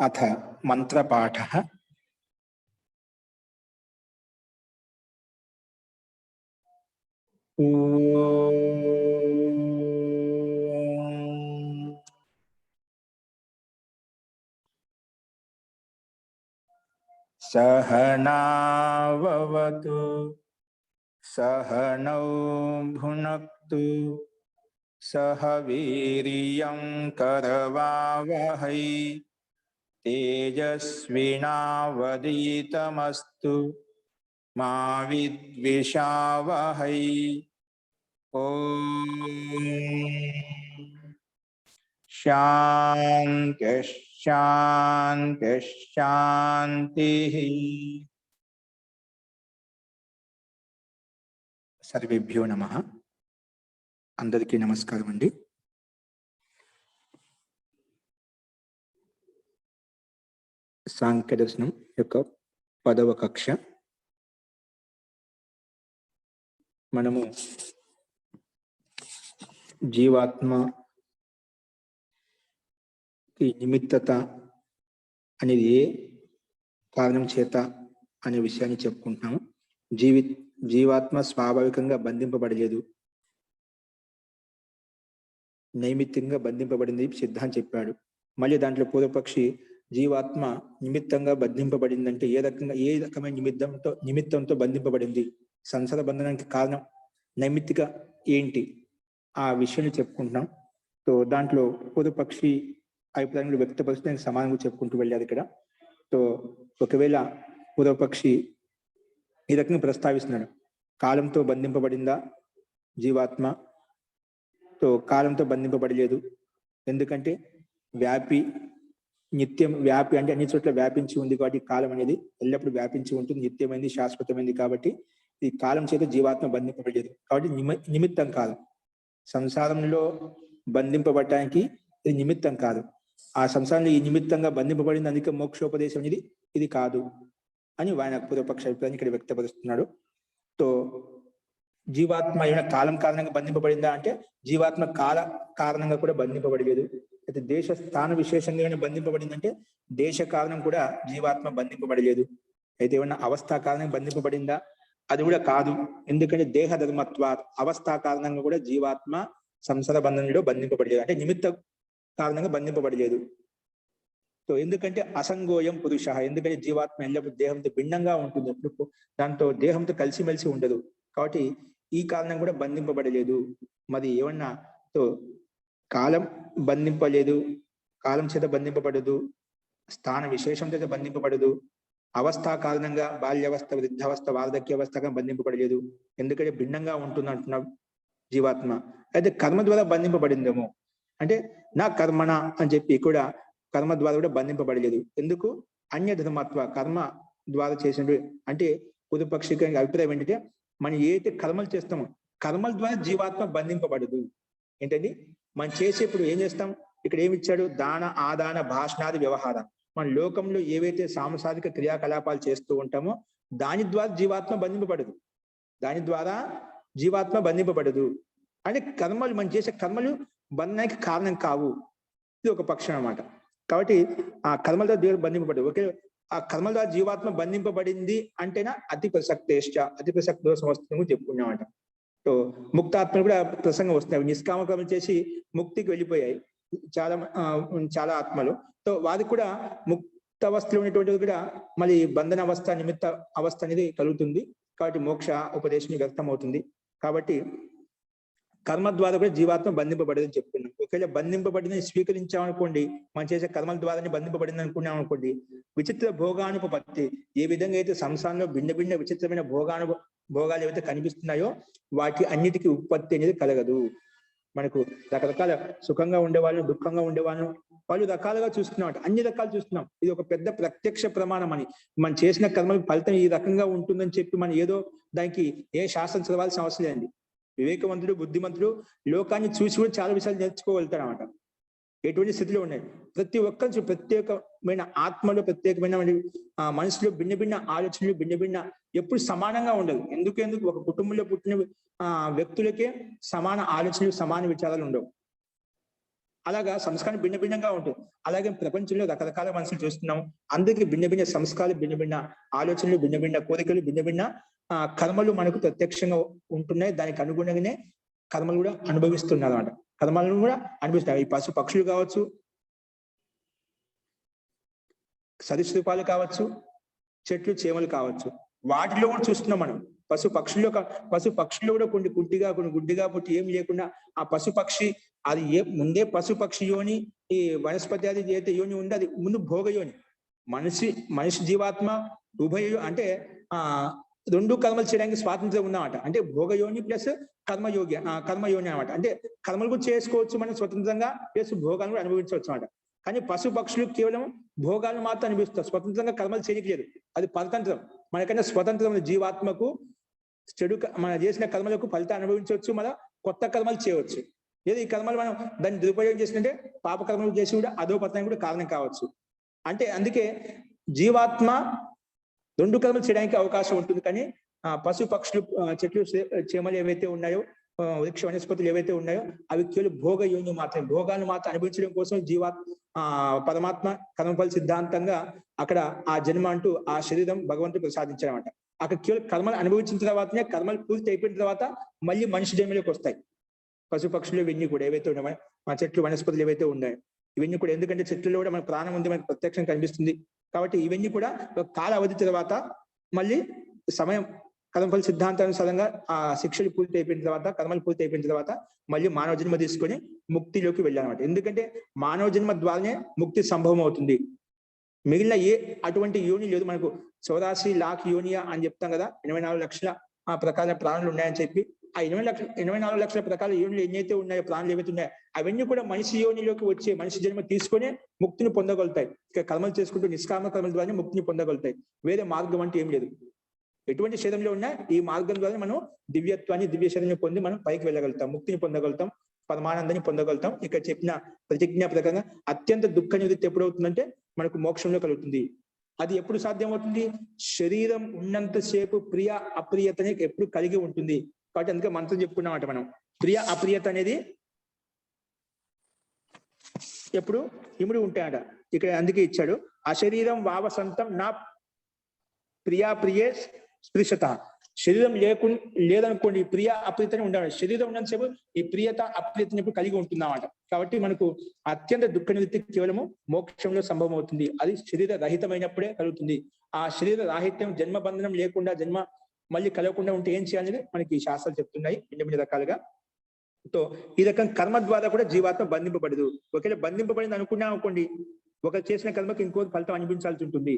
अथ मंत्रपाठः। सहनाववतु सहनौ भुनक्तु सह वीर्यं करवावहै तेजस्विनावधीतमस्तु मा विद्विषावहै। ओम शांति शांति शांति। सर्वेभ्यो नमः। अंदरिकी नमस्कारम अंडी। सांख्य दर्शనం యొక్క 10వ కక్ష మనము జీవాత్మ కి నిమిత్తత అనేది ఏ కారణం చేత అనే విషయాన్ని చెప్పుకుంటున్నాము. జీవాత్మ స్వాభావికంగా బంధింపబడలేదు, నైమిత్తికంగా బంధింపబడింది సిద్ధాంతం చెప్పాడు. మళ్ళీ దాంట్లో పూర్వపక్షి జీవాత్మ నిమిత్తంగా బంధింపబడిందంటే ఏ రకమైన నిమిత్తంతో బంధింపబడింది, సంసార బంధనానికి కారణం నైమిత్తిక ఏంటి, ఆ విషయాన్ని చెప్పుకుంటున్నాం. సో దాంట్లో పూర్వపక్షి అభిప్రాయంలో వ్యక్తపరిచి సమానంగా చెప్పుకుంటూ వెళ్ళారు ఇక్కడ. సో ఒకవేళ పూర్వపక్షి ఈ రకంగా ప్రస్తావిస్తున్నాడు, కాలంతో బంధింపబడిందా జీవాత్మ? సో కాలంతో బంధింపబడలేదు, ఎందుకంటే వ్యాపి నిత్యం, వ్యాపి అంటే అన్ని చోట్ల వ్యాపించి ఉంది కాబట్టి కాలం అనేది ఎల్లప్పుడూ వ్యాపించి ఉంటుంది, నిత్యమైంది, శాశ్వతమైంది. కాబట్టి ఈ కాలం చేత జీవాత్మ బంధింపబడలేదు, కాబట్టి నిమిత్తం కాదు. సంసారంలో బంధింపబడటానికి ఇది నిమిత్తం కాదు. ఆ సంసారంలో ఈ నిమిత్తంగా బంధింపబడింది, అందుకే మోక్షోపదేశం అనేది ఇది కాదు అని ఆయన పూర్వపక్ష అభిప్రాయాన్ని ఇక్కడ వ్యక్తపరుస్తున్నాడు. తో జీవాత్మ ఏమైనా కాలం కారణంగా బంధింపబడిందా అంటే జీవాత్మ కాల కారణంగా కూడా బంధింపబడలేదు. అయితే దేశ స్థాన విశేషంగా ఏమైనా బంధింపబడిందంటే దేశ కారణం కూడా జీవాత్మ బంధింపబడలేదు. అయితే ఏమైనా అవస్థా కారణంగా బంధింపబడిందా? అది కూడా కాదు, ఎందుకంటే దేహ ధర్మత్వ అవస్థా కారణంగా కూడా జీవాత్మ సంసార బంధంలో బంధింపబడలేదు, అంటే నిమిత్త కారణంగా బంధింపబడలేదు. సో ఎందుకంటే అసంగోయం పురుష, ఎందుకంటే జీవాత్మ ఎల్లప్పుడు దేహంతో భిన్నంగా ఉంటుంది, ఎప్పుడు దాంతో దేహంతో కలిసిమెలిసి ఉండదు, కాబట్టి ఈ కారణం కూడా బంధింపబడలేదు. మరి ఏమన్నా సో కాలం బంధింపలేదు, కాలం చేత బంధింపబడదు, స్థాన విశేషం చేత బంధింపబడదు, అవస్థ కారణంగా బాల్యావస్థ, వృద్ధావస్థ, వార్ధక్యావస్థగా బంధింపబడలేదు, ఎందుకంటే భిన్నంగా ఉంటుంది అంటున్నాం జీవాత్మ. అయితే కర్మ ద్వారా బంధింపబడిందేమో అంటే నా కర్మణ అని చెప్పి కూడా కర్మ ద్వారా కూడా బంధింపబడలేదు. ఎందుకు? అన్య ధర్మత్వ, కర్మ ద్వారా చేసిన అంటే పూర్వపక్షిక అభిప్రాయం ఏంటంటే మనం ఏదైతే కర్మలు చేస్తామో కర్మల ద్వారా జీవాత్మ బంధింపబడదు. ఏంటండి మనం చేసేప్పుడు ఏం చేస్తాం? ఇక్కడ ఏమి ఇచ్చాడు? దాన, ఆదాన, భాషణాది వ్యవహారం. మన లోకంలో ఏవైతే సాంసారిక క్రియాకలాపాలు చేస్తూ ఉంటామో దాని ద్వారా జీవాత్మ బంధింపబడదు, దాని ద్వారా జీవాత్మ బంధింపబడదు. అంటే కర్మలు, మనం చేసే కర్మలు బంధనానికి కారణం కావు, ఇది ఒక పక్షం అన్నమాట. కాబట్టి ఆ కర్మల ద్వారా బంధింపబడదు. ఓకే, ఆ కర్మల ద్వారా జీవాత్మ బంధింపబడింది అంటేనా అతి ప్రసక్తేష్ట, అతి ప్రసక్త దోష వస్తుంది చెప్పుకున్నామంట. సో ముక్తాత్మలు కూడా ప్రసంగం వస్తున్నాయి, నిష్కామ కర్మలు చేసి ముక్తికి వెళ్ళిపోయాయి చాలా ఆత్మలు. సో వారికి కూడా ముక్త అవస్థలో ఉన్నటువంటి కూడా మళ్ళీ బంధన అవస్థ, నిమిత్త అవస్థ అనేది కలుగుతుంది. కాబట్టి మోక్ష ఉపదేశం వ్యక్తం అవుతుంది. కాబట్టి కర్మ ద్వారా కూడా జీవాత్మ బంధింపబడేదని చెప్పుకున్నాం. ఒకవేళ బంధింపబడిందని స్వీకరించామనుకోండి, మనం చేసే కర్మల ద్వారానే బంధింపబడింది అనుకున్నాం అనుకోండి, విచిత్ర భోగానుపత్తి, ఏ విధంగా అయితే సంసారంలో భిన్న భిన్న విచిత్రమైన భోగాలు ఏవైతే కనిపిస్తున్నాయో వాటి అన్నిటికీ ఉత్పత్తి అనేది కలగదు. మనకు రకరకాల సుఖంగా ఉండేవాళ్ళు, దుఃఖంగా ఉండేవాళ్ళు, వాళ్ళు రకాలుగా చూస్తున్నాం, అన్ని రకాలు చూస్తున్నాం. ఇది ఒక పెద్ద ప్రత్యక్ష ప్రమాణం అని. మనం చేసిన కర్మల ఫలితం ఈ రకంగా ఉంటుందని చెప్పి మనం ఏదో దానికి ఏ శాస్త్రం చదవాల్సిన అవసరం లేదండి. వివేకవంతుడు, బుద్ధిమంతుడు లోకాన్ని చూసి కూడా చాలా విషయాలు నేర్చుకోగలుగుతాడు అన్నమాట. ఎటువంటి స్థితిలో ఉన్నాయి ప్రతి ఒక్కరి ప్రత్యేకమైన ఆత్మలో, ప్రత్యేకమైన మనసులో భిన్న భిన్న ఆలోచనలు, భిన్న భిన్న ఎప్పుడు సమానంగా ఉండదు. ఎందుకు ఒక కుటుంబంలో పుట్టిన వ్యక్తులకే సమాన ఆలోచనలు, సమాన విచారాలు ఉండవు. అలాగా సంస్కారం భిన్న భిన్నంగా ఉంటుంది. అలాగే ప్రపంచంలో రకరకాల మనుషులు చూస్తున్నాం. అందరికీ భిన్న భిన్న సంస్కారాలు, భిన్న భిన్న ఆలోచనలు, భిన్న భిన్న కోరికలు, భిన్న భిన్న కర్మలు మనకు ప్రత్యక్షంగా ఉంటున్నాయి. దానికి అనుగుణంగానే కర్మలు కూడా అనుభవిస్తున్నారు అన్నమాట. కర్మలను కూడా అనుభవిస్తున్నారు. ఈ పశు పక్షులు కావచ్చు, సరీసృపాలు కావచ్చు, చెట్లు చేమలు కావచ్చు, వాటిలో కూడా చూస్తున్నాం మనం. పశు పక్షుల్లో కూడా కొన్ని గుడ్డిగా పుట్టి ఏమి లేకుండా ఆ పశు పక్షి అది ముందే పశు పక్షి యోని, ఈ వనస్పతి అది ఏదైతే యోని ఉందో అది ముందు భోగ యోని. మనిషి జీవాత్మ ఉభయ అంటే రెండు కర్మలు చేయడానికి స్వాతంత్రం ఉందన్నమాట. అంటే భోగయోని ప్లస్ కర్మయోగి కర్మయోని అనమాట. అంటే కర్మలు కూడా చేసుకోవచ్చు మనం స్వతంత్రంగా, ప్లస్ భోగాలను కూడా అనుభవించవచ్చు అనమాట. కానీ పశు పక్షులు కేవలం భోగాలను మాత్రం అనుభవిస్తారు, స్వతంత్రంగా కర్మలు చేయట్లేదు. అది పరతంత్రం. మనకన్నా స్వతంత్రం జీవాత్మకు మనం చేసిన కర్మలకు ఫలితాన్ని అనుభవించవచ్చు, మన కొత్త కర్మలు చేయవచ్చు. లేదా ఈ కర్మలు మనం దాన్ని దురుపయోగం చేసినట్టే పాప కర్మలు చేసి కూడా అదో పతనానికి కూడా కారణం కావచ్చు. అంటే అందుకే జీవాత్మ రెండు కర్మలు చేయడానికి అవకాశం ఉంటుంది. కానీ పశు పక్షులు, చెట్లు చేమలు ఏవైతే ఉన్నాయో, వృక్ష వనస్పతులు ఏవైతే ఉన్నాయో అవి కేవలం భోగ యోని మాత్రమే. భోగాలను మాత్రం అనుభవించడం కోసం పరమాత్మ కర్మఫల సిద్ధాంతంగా అక్కడ ఆ జన్మ అంటూ ఆ శరీరం భగవంతుడు ప్రసాదించారన్నమాట. అక్కడ కేవలం కర్మలు అనుభవించిన తర్వాతనే, కర్మలు పూర్తి అయిపోయిన తర్వాత మళ్ళీ మనిషి జన్మలోకి వస్తాయి పశు పక్షులు ఇవన్నీ కూడా ఏవైతే ఉన్నాయో, మన చెట్లు వనస్పతులు ఏవైతే ఉన్నాయో ఇవన్నీ కూడా. ఎందుకంటే చెట్లలో కూడా మన ప్రాణం ఉంది, మనకు ప్రత్యక్షం కనిపిస్తుంది. కాబట్టి ఇవన్నీ కూడా కాల అవధి తర్వాత మళ్ళీ సమయం కర్మఫల సిద్ధాంతానుసారంగా ఆ శిక్షలు పూర్తి అయిపోయిన తర్వాత, కర్మలు పూర్తి అయిపోయిన తర్వాత మళ్ళీ మానవ జన్మ తీసుకొని ముక్తిలోకి వెళ్ళాలన్నమాట. ఎందుకంటే మానవ జన్మ ద్వారానే ముక్తి సంభవం అవుతుంది. మిగిలిన అటువంటి యోని లేదు మనకు. 84 లాఖ్ యోనియా అని చెప్తాం కదా, 84 లక్షల ప్రకారం ప్రాణులు ఉన్నాయని చెప్పి. ఆ 24 లక్షల ప్రకారం యోనులు ఎన్నైతే ఉన్నాయో, ప్రాణులు ఏవైతే ఉన్నాయో అవన్నీ కూడా మనిషి యోనిలోకి వచ్చే మనిషి జన్మ తీసుకొని ముక్తిని పొందగలుగుతాయి. ఇక కర్మలు చేసుకుంటూ నిష్కామ కర్మల ద్వారా ముక్తిని పొందగలుగుతాయి. వేరే మార్గం అంటే ఏం లేదు. ఎటువంటి శరీరంలో ఉన్నా ఈ మార్గం ద్వారా మనం దివ్యత్వాన్ని, దివ్య శరీరాన్ని పొంది మనం పైకి వెళ్ళగలుగుతాం, ముక్తిని పొందగలుగుతాం, పరమానందాన్ని పొందగలుగుతాం. ఇక్కడ చెప్పిన ప్రతిజ్ఞ ప్రకారంగా అత్యంత దుఃఖ నివృత్తి ఎప్పుడవుతుందంటే మనకు మోక్షంలో కలుగుతుంది. అది ఎప్పుడు సాధ్యం అవుతుంది? శరీరం ఉన్నంతసేపు ప్రియ అప్రియతని ఎప్పుడు కలిగి ఉంటుంది. కాబట్టి అందుకే మంత్రం చెప్పుకున్నామట మనం. ప్రియ అప్రియత అనేది ఎప్పుడు ఇముడి ఉంటాయట. ఇక్కడ అందుకే ఇచ్చాడు, అశరీరం వావసంతం నా ప్రియే స్పృశత. శరీరం లేదనుకోండి, ప్రియ అప్రియతని ఉండాలి. శరీరం ఉన్నంతసేపు ఈ ప్రియత అప్రియతని ఎప్పుడు కలిగి ఉంటుందన్నమాట. కాబట్టి మనకు అత్యంత దుఃఖ నివృత్తి కేవలము మోక్షంలో సంభవం అవుతుంది. అది శరీర రహితమైనప్పుడే కలుగుతుంది. ఆ శరీర రాహిత్యం, జన్మ బంధనం లేకుండా, జన్మ మళ్ళీ కలగకుండా ఉంటే ఏం చేయాలని మనకి శాస్త్రాలు చెప్తున్నాయి భిన్న రకాలుగా. సో ఈ రకం కర్మ ద్వారా కూడా జీవాత్మ బంధింపబడదు. ఒకవేళ బంధింపబడింది అనుకున్నాం అనుకోండి, ఒకరు చేసిన కర్మకి ఇంకో ఫలితం అనిపించాల్సి ఉంటుంది.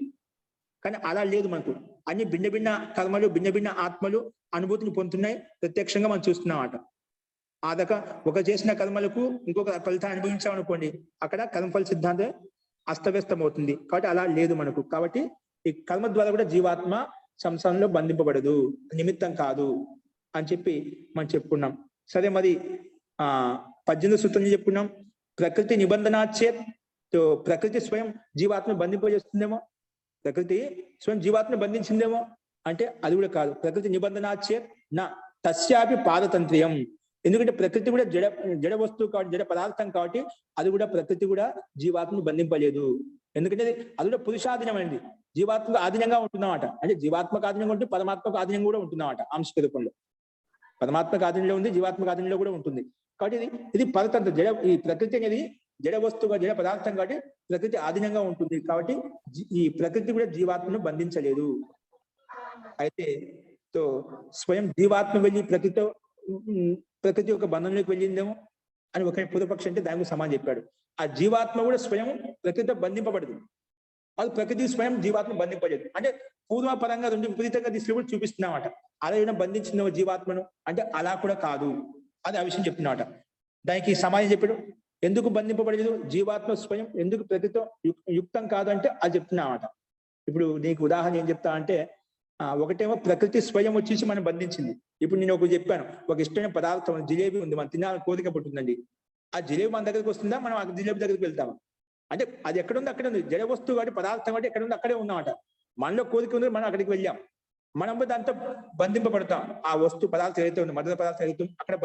కానీ అలా లేదు మనకు. అన్ని భిన్న భిన్న కర్మలు, భిన్న భిన్న ఆత్మలు అనుభూతిని పొందుతున్నాయి, ప్రత్యక్షంగా మనం చూస్తున్నాం అట. ఆదక ఒక చేసిన కర్మలకు ఇంకొక ఫలితాన్ని అనుభవించాం అనుకోండి, అక్కడ కర్మఫల సిద్ధాంతం అస్తవ్యస్తం అవుతుంది. కాబట్టి అలా లేదు మనకు. కాబట్టి ఈ కర్మ ద్వారా కూడా జీవాత్మ సంసారంలో బంధింపబడదు, నిమిత్తం కాదు అని చెప్పి మనం చెప్పుకున్నాం. సరే, మరి 18 సూత్రం చెప్పుకున్నాం. ప్రకృతి నిబంధనాచేత్, ప్రకృతి స్వయం జీవాత్మ బంధింపజేస్తుందేమో, ప్రకృతి స్వయం జీవాత్మ బంధించిందేమో అంటే అది కూడా కాదు. ప్రకృతి నిబంధనాచేత్ నా తస్యాపి పారతంత్ర్యం. ఎందుకంటే ప్రకృతి కూడా జడ వస్తువు కాబట్టి, జడ పదార్థం కాబట్టి అది కూడా, ప్రకృతి కూడా జీవాత్మను బంధింపలేదు. ఎందుకంటే అది కూడా పురుషాధీనమైనది, జీవాత్మకు ఆధీనంగా ఉంటున్నమాట. అంటే జీవాత్మకు ఆధీనంగా ఉంటే పరమాత్మకు ఆధీనంగా కూడా ఉంటున్నమాట. ఆంశిక రూపంలో పరమాత్మకు ఆధీనంలో ఉంది, జీవాత్మకు ఆధీనంలో కూడా ఉంటుంది. కాబట్టి ఇది పరతంత్ర. ఈ ప్రకృతి అనేది జడ వస్తువుగా, జడ పదార్థం కాబట్టి ప్రకృతి ఆధీనంగా ఉంటుంది. కాబట్టి ఈ ప్రకృతి కూడా జీవాత్మను బంధించలేదు. అయితే స్వయం జీవాత్మ వెళ్ళి ప్రకృతి యొక్క బంధంలోకి వెళ్ళిందేమో అని ఒక పూర్వపక్షి అంటే దానికి సమానం చెప్పాడు. ఆ జీవాత్మ కూడా స్వయం ప్రకృతితో బంధింపబడదు, అది ప్రకృతి స్వయం జీవాత్మ బంధింపలేదు. అంటే పూర్వపరంగా రెండు విపరీతంగా దిశలో కూడా చూపిస్తున్నామట. అలా ఏమైనా బంధించిందేమో జీవాత్మను అంటే అలా కూడా కాదు, అది ఆ విషయం చెప్తున్నామట. దానికి సమాధానం చెప్పాడు. ఎందుకు బంధింపబడలేదు? జీవాత్మ స్వయం ఎందుకు ప్రకృతితో యుక్తం కాదు అంటే అది చెప్తున్నామట. ఇప్పుడు నీకు ఉదాహరణ ఏం చెప్తా అంటే, ఒకటేమో ప్రకృతి స్వయం వచ్చేసి మనం బంధించింది. ఇప్పుడు నేను ఒకటి చెప్పాను, ఒక ఇష్టమైన పదార్థం జిలేబీ ఉంది, మనం తినాలని కోరిక పుట్టిందండి. ఆ జిలేబీ మన దగ్గరికి వస్తుందా, మనం ఆ జిలేబీ దగ్గరికి వెళ్తామా? అంటే అది ఎక్కడ ఉంది అక్కడే ఉంది, జడ వస్తువు కాబట్టి, పదార్థం కాబట్టి ఎక్కడ ఉంది అక్కడే ఉన్నామట. మనలో కోరిక ఉంది, మనం అక్కడికి వెళ్ళాం, మనం దాంతో బంధింపబడతాం. ఆ వస్తువు పదార్థం ఏదైతే ఉంది, మధుర పదార్థం ఏదైతే అక్కడ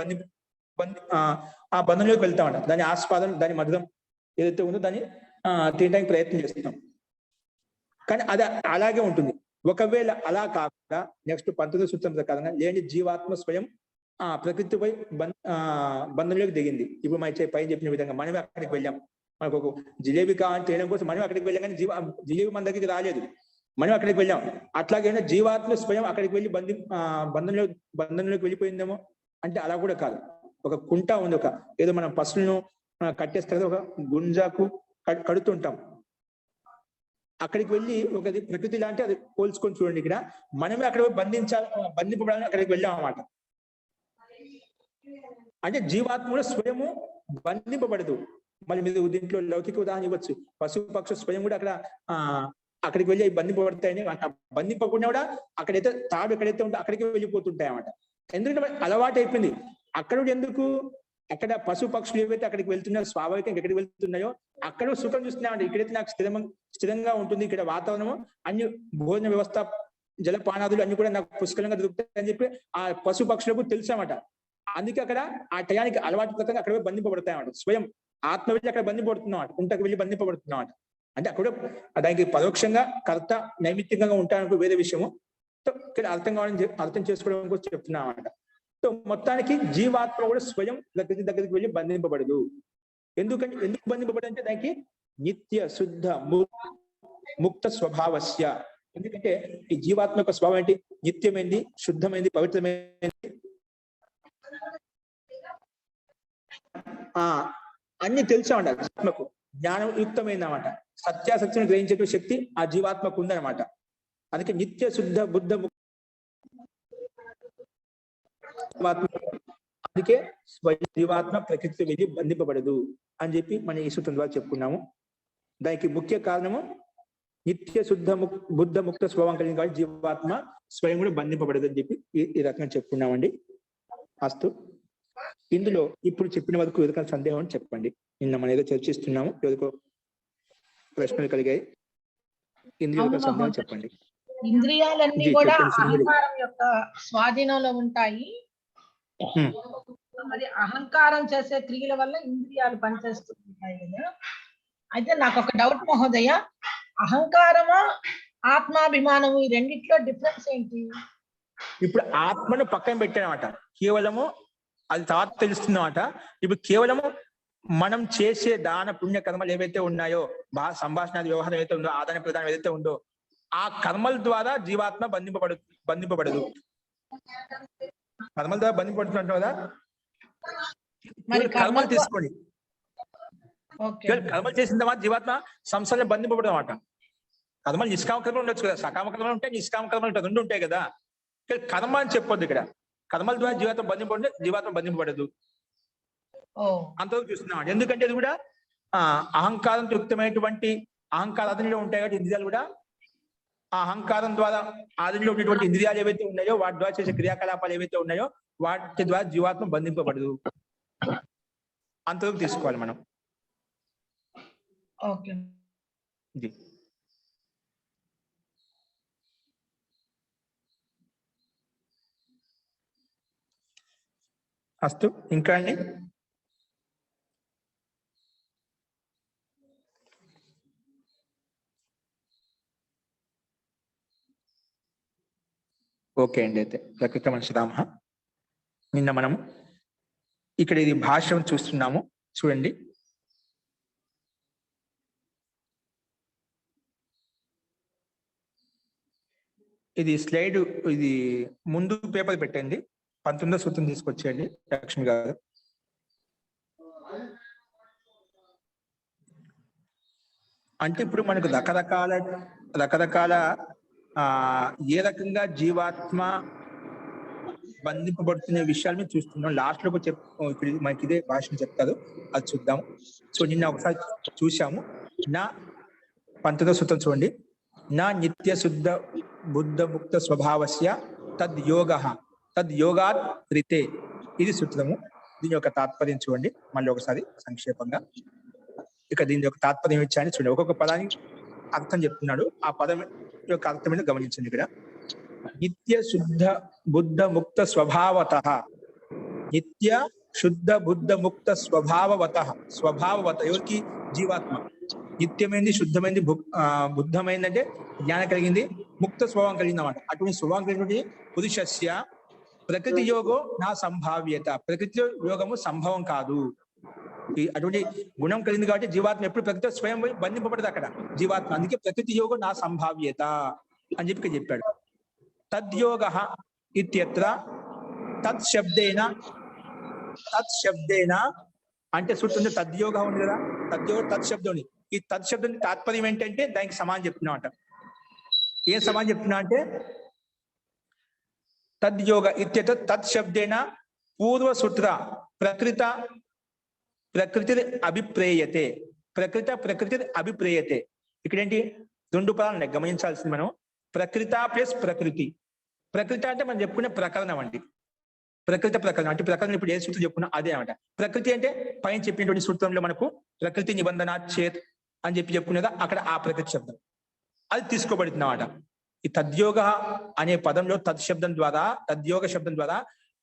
ఆ బంధంలోకి వెళ్తామంట. దాని ఆస్వాదం, దాని మధురం ఏదైతే ఉందో దాన్ని తినడానికి ప్రయత్నం చేస్తాం. కానీ అది అలాగే ఉంటుంది. ఒకవేళ అలా కాకుండా నెక్స్ట్ 19వ సూత్రం ప్రకారంగా లేని జీవాత్మ స్వయం ప్రకృతిపై బంధంలోకి దిగింది. ఇప్పుడు మనం పైన చెప్పిన విధంగా మనమే అక్కడికి వెళ్ళాం. మనకు ఒక జిలేబీ కావాలని చేయడం కోసం మనం అక్కడికి వెళ్ళాం, కానీ జిలేబీ మన దగ్గరికి రాలేదు, మనం అక్కడికి వెళ్ళాం. అట్లాగైనా జీవాత్మ స్వయం అక్కడికి వెళ్ళి బంధంలోకి వెళ్ళిపోయిందేమో అంటే అలా కూడా కాదు. ఒక కుంట ఉంది, ఒక ఏదో మనం పశువులను కట్టేస్తే కదా, ఒక గుంజాకు కడుతుంటాం. అక్కడికి వెళ్ళి ఒక ప్రకృతి లాంటి అది పోల్చుకొని చూడండి. ఇక్కడ మనమే అక్కడ బంధింపబడాలని అక్కడికి వెళ్ళాం అన్నమాట. అంటే జీవాత్మ స్వయము బంధింపబడదు. మళ్ళీ మీరు దీంట్లో లౌకిక ఉదాహరణ ఇవ్వచ్చు. పశు పక్షు స్వయం కూడా అక్కడికి వెళ్ళి బంధింపబడతాయని, బంధింపకుండా కూడా అక్కడైతే తాడు ఎక్కడైతే ఉంటే అక్కడికి వెళ్ళిపోతుంటాయి అన్నమాట. ఎందుకంటే అలవాటు అయిపోయింది. అక్కడ ఎందుకు, అక్కడ పశు పక్షులు ఏవైతే అక్కడికి వెళ్తున్నాయో, స్వాభావికంగా ఎక్కడికి వెళ్తున్నాయో అక్కడ సుఖం చూస్తున్నామంటే, ఇక్కడైతే నాకు స్థిరంగా ఉంటుంది, ఇక్కడ వాతావరణము, అన్ని భోజన వ్యవస్థ, జలపానాదులు అన్ని కూడా నాకు పుష్కలంగా దొరుకుతాయని చెప్పి ఆ పశు పక్షులకు తెలుసామట. అందుకే అక్కడ ఆ టయానికి అలవాటు ప్రకారంగా అక్కడ బంధింపబడతాయన్నమాట. స్వయం ఆత్మ వెళ్ళి అక్కడ బంధింపబడుతున్నామాట, కుంటకు వెళ్ళి బంధింపబడుతున్నామాట. అంటే అక్కడ దానికి పరోక్షంగా కర్త నైమిత్తికంగా ఉంటాయనుకో వేరే విషయము. ఇక్కడ అర్థం చేసుకోవడం కోసం చెప్తున్నాం అన్నమాట. సో మొత్తానికి జీవాత్మ కూడా స్వయం దగ్గరికి వెళ్ళి బంధింపబడదు. ఎందుకు బంధింపబడంటే దానికి నిత్య శుద్ధ ముక్త స్వభావస్య. ఎందుకంటే ఈ జీవాత్మ యొక్క స్వభావం ఏంటి? నిత్యమైంది, శుద్ధమైంది, పవిత్రమైంది, అన్ని తెలుసామంట. ఆత్మకు జ్ఞానయుక్తమైంది అన్నమాట. సత్యాసత్యం గ్రహించే శక్తి ఆ జీవాత్మకు ఉందన్నమాట. అందుకే నిత్య శుద్ధ బుద్ధ అందుకే జీవాత్మ ప్రకృతి వెళ్ళి బంధింపబడదు అని చెప్పి మనం ఈ సూత్రం ద్వారా చెప్పుకున్నాము. దానికి ముఖ్య కారణము నిత్య శుద్ధ బుద్ధ ముక్త స్వభావం కలిగిన కాబట్టి జీవాత్మ స్వయం కూడా బంధింపబడదు అని చెప్పి ఈ రకంగా చెప్పుకున్నామండి. అస్తు. ఇందులో ఇప్పుడు చెప్పిన వరకు ఎవరికైనా సందేహం అని చెప్పండి. నిన్న మనం ఏదో చర్చిస్తున్నాము, ఎవరికో ప్రశ్నలు కలిగాయి. ఇందులో సందేహం చెప్పండి. ఇంద్రియాలన్నీ కూడా అహంకారం యొక్క స్వాధీనంలో ఉంటాయి. మరి అహంకారం చేసే క్రియల వల్ల ఇంద్రియాలు పనిచేస్తూ ఉంటాయి కదా. అయితే నాకు ఒక డౌట్ మహోదయ, అహంకారమా ఆత్మాభిమానము ఈ రెండిట్లో డిఫరెన్స్ ఏంటి? ఇప్పుడు ఆత్మను పక్కన పెట్టానమాట, కేవలము అది తర్వాత తెలుస్తుందన్నమాట. ఇప్పుడు కేవలము మనం చేసే దాన పుణ్య కర్మలు ఏవైతే ఉన్నాయో, సంభాషణ వ్యవహారం ఏదైతే ఉందో, ఆదాన ప్రదానం ఏదైతే ఉందో, ఆ కర్మల ద్వారా జీవాత్మ బంధింపబడదు. కర్మల ద్వారా బంధింపబడుతున్నట్టు కదా. కర్మలు తీసుకోండి, కర్మలు చేసిన తర్వాత జీవాత్మ సంసారంలో బంధింపబడదు అన్నమాట. కర్మలు నిష్కామ కర్మలు ఉండొచ్చు కదా, సకామ కర్మలు ఉంటాయి, నిష్కామ కర్మలు ఉంటాయి, రెండు ఉంటాయి కదా. కర్మ అని చెప్పొద్దు ఇక్కడ. కర్మల ద్వారా జీవాత్మ బంధింపబడదు అంతవరకు చూస్తున్నాం. ఎందుకంటే ఇది కూడా అహంకారంతో యుక్తమైనటువంటి అహంకార ఆధీనంలో ఉంటాయి కాబట్టి ఇంద్రియాలు కూడా ఆ అహంకారం ద్వారా ఆధీనంలో ఉన్నటువంటి ఇంద్రియాలు ఏవైతే ఉన్నాయో వాటి ద్వారా చేసే క్రియాకలాపాలు ఏవైతే ఉన్నాయో వాటి ద్వారా జీవాత్మ బంధింపబడదు. అంతవరకు తీసుకోవాలి మనం. ఓకే. అస్తు. ఇంకా అండి? ఓకే అండి. అయితే ప్రకృత శ్రీరామ, నిన్న మనం ఇక్కడ ఇది భాష్యం చూస్తున్నాము, చూడండి. ఇది స్లైడ్, ఇది ముందు పేపర్ పెట్టండి. 19వ సూత్రం తీసుకొచ్చేయండి లక్ష్మి గారు. అంటే ఇప్పుడు మనకు రకరకాల ఏ రకంగా జీవాత్మ బంధింపబడుతున్న విషయాలు మేము చూస్తున్నాం. లాస్ట్ లో ఇప్పుడు మనకి ఇదే భాషను చెప్తారు, అది చూద్దాము. సో నిన్న ఒకసారి చూసాము. నా 19వ సూత్రం చూడండి. నా నిత్య శుద్ధ బుద్ధ ముక్త స్వభావస్య తద్యోగాత్ రితే. ఇది సూత్రము. దీని యొక్క తాత్పర్యం చూడండి మళ్ళీ ఒకసారి సంక్షేపంగా. ఇక దీని యొక్క తాత్పర్యం ఇచ్చాయని చూడండి. ఒక్కొక్క పదానికి అర్థం చెప్తున్నాడు. ఆ పదం యొక్క అర్థమైన గమనించండి. ఇక్కడ నిత్య శుద్ధ బుద్ధ ముక్త స్వభావత, నిత్య శుద్ధ బుద్ధ ముక్త స్వభావవత ఎవరికి? జీవాత్మ. నిత్యమైంది, శుద్ధమైంది, బుద్ధమైంది అంటే జ్ఞానం కలిగింది, ముక్త స్వభావం కలిగింది అన్నమాట. అటువంటి స్వభావం కలిగినటువంటి పురుషస్య ప్రకృతి యోగో నా సంభావ్యత, ప్రకృతి యోగము సంభవం కాదు. అటువంటి గుణం కలిగింది కాబట్టి జీవాత్మ ఎప్పుడు ప్రకృతి స్వయం బంధింపబడదు అక్కడ జీవాత్మ. అందుకే ప్రకృతి యోగం నా సంభావ్యత అని చెప్పి చెప్పాడు. తద్యోగ ఇత్యత్ర తత్శబ్దేన అంటే సూత్రంలో తద్యోగం ఉంది కదా, తద్యోగ తత్శబ్దం ఉంది. ఈ తత్శబ్దం తాత్పర్యం ఏంటంటే దానికి సమానం చెప్తున్నా అంట. ఏ సమానం చెప్తున్నా అంటే తద్యోగ ఇత్యత్ర తత్శబ్దేన పూర్వసూత్ర ప్రకృతి అభిప్రేయతే. ప్రకృతి అభిప్రేయతే. ఇక్కడ ఏంటి? రెండు పదాలు గమనించాల్సింది మనం. ప్రకృత ప్లస్ ప్రకృతి. ప్రకృతి అంటే మనం చెప్పుకునే ప్రకరణం అండి. ప్రకరణం అంటే ప్రకరణం ఇప్పుడు ఏ సూత్రం చెప్పుకున్నా అదే అనమాట. ప్రకృతి అంటే పైన చెప్పినటువంటి సూత్రంలో మనకు ప్రకృతి నిబంధన చేత్ అని చెప్పుకునేదా, అక్కడ ఆ ప్రకృతి శబ్దం అది తీసుకోబడుతుంది అన్నమాట. ఈ తద్యోగ అనే పదంలో తద్యోగ శబ్దం ద్వారా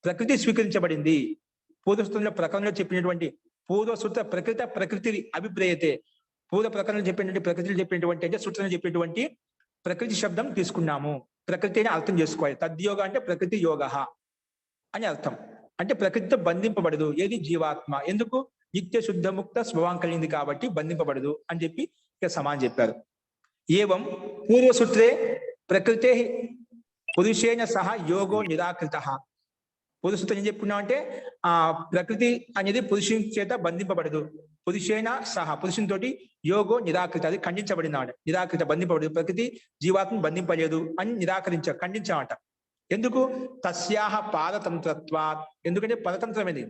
ప్రకృతి స్వీకరించబడింది. పూర్వసూత్రంలో ప్రకరణలో చెప్పినటువంటి పూర్వసూత్ర ప్రకృతి అభిప్రేయతే. పూర్వ ప్రకరణలో చెప్పినటువంటి ప్రకృతిలో చెప్పినటువంటి అంటే సూత్రంలో చెప్పినటువంటి ప్రకృతి శబ్దం తీసుకున్నాము. ప్రకృతి అని అర్థం చేసుకోవాలి. తద్యోగ అంటే ప్రకృతి యోగ అని అర్థం. అంటే ప్రకృతితో బంధింపబడదు ఏది? జీవాత్మ. ఎందుకు? నిత్య శుద్ధ ముక్త స్వభావం కలిగింది కాబట్టి బంధింపబడదు అని చెప్పి ఇక సమానం చెప్పారు. ఏవం పూర్వసూత్రే ప్రకృతే పురుషేణ సహ యోగో నిరాకృత. పురుషుత్వం ఏం చెప్పుకున్నాం అంటే ఆ ప్రకృతి అనేది పురుషుని చేత బంధింపబడదు. పురుషేణ సహ పురుషునితోటి యోగో నిరాకృత, అది ఖండించబడింది. నిరాకృత బంధింపబడదు, ప్రకృతి జీవాత్మ బంధింపలేదు అని ఖండించామట. ఎందుకు? తస్యాహ పారతంత్రత్వాత్. ఎందుకంటే పరతంత్రమైనది.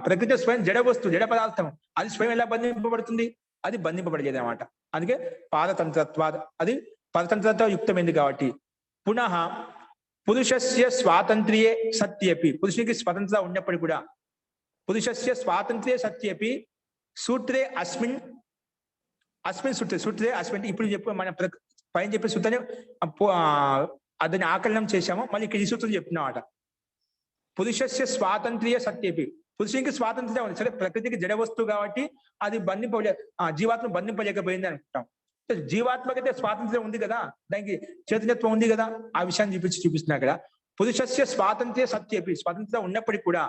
ప్రకృతి స్వయం జడ వస్తువు, జడ పదార్థం, అది స్వయం ఎలా బంధింపబడుతుంది? అది బంధింపబడలేదు అన్నమాట. అందుకే పారతంత్రత్వాత్, అది పరతంత్రత యుక్తమైంది కాబట్టి. పునః పురుషస్య స్వాతంత్ర్యే సత్యపి, పురుషునికి స్వతంత్రత ఉన్నప్పటికీ కూడా పురుషస్య స్వాతంత్ర్యే సత్యపి సూత్రే అస్మిన్ సూత్రే అస్మిన్. ఇప్పుడు మన పైన చెప్పే సూత్రాన్ని దాన్ని ఆకలనం చేశాము, మళ్ళీ ఇక్కడ ఈ సూత్రం చెప్తున్నామాట. పురుషస్య స్వాతంత్ర్య సత్యపి, పురుషునికి స్వాతంత్ర్యం ఉంది. సరే, ప్రకృతికి జడ వస్తువు కాబట్టి అది జీవాత్మ బంధింపలేకపోయింది అనుకుంటాం. జీవాత్మకైతే స్వాతంత్ర్యం ఉంది కదా, దానికి చైతన్యత్వం ఉంది కదా, ఆ విషయాన్ని చూపిస్తున్నా అక్కడ. పురుషస్య స్వాతంత్ర్య సత్యపి, స్వాతంత్ర్యం ఉన్నప్పటికీ కూడా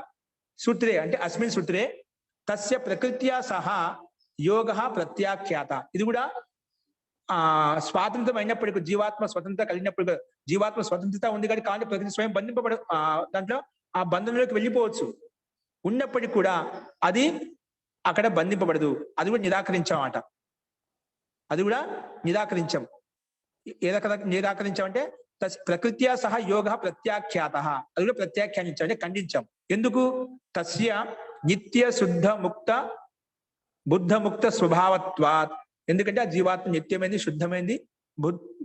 సూత్రే అంటే అస్మిన్ సూత్రే తస్య ప్రకృత్యా సహా యోగ ప్రత్యాఖ్యాత. ఇది కూడా స్వాతంత్రం అయినప్పటికీ, జీవాత్మ స్వతంత్రత కలిగినప్పుడు, జీవాత్మ స్వతంత్రత ఉంది కాబట్టి ప్రకృతి స్వయం బంధింపబడ దాంట్లో ఆ బంధంలోకి వెళ్ళిపోవచ్చు. ఉన్నప్పటికీ కూడా అది అక్కడ బంధింపబడదు. అది కూడా నిరాకరించామట. అది కూడా నిరాకరించాం. ఏ రకంగా నిరాకరించామంటే ప్రకృత్యా సహా యోగ ప్రత్యాఖ్యాత, అది కూడా ప్రత్యాఖ్యానించాం అంటే ఖండించాం. ఎందుకు? తస్య నిత్య శుద్ధ ముక్త బుద్ధ ముక్త స్వభావత్వాత్. ఎందుకంటే ఆ జీవాత్మ నిత్యమైంది, శుద్ధమైంది,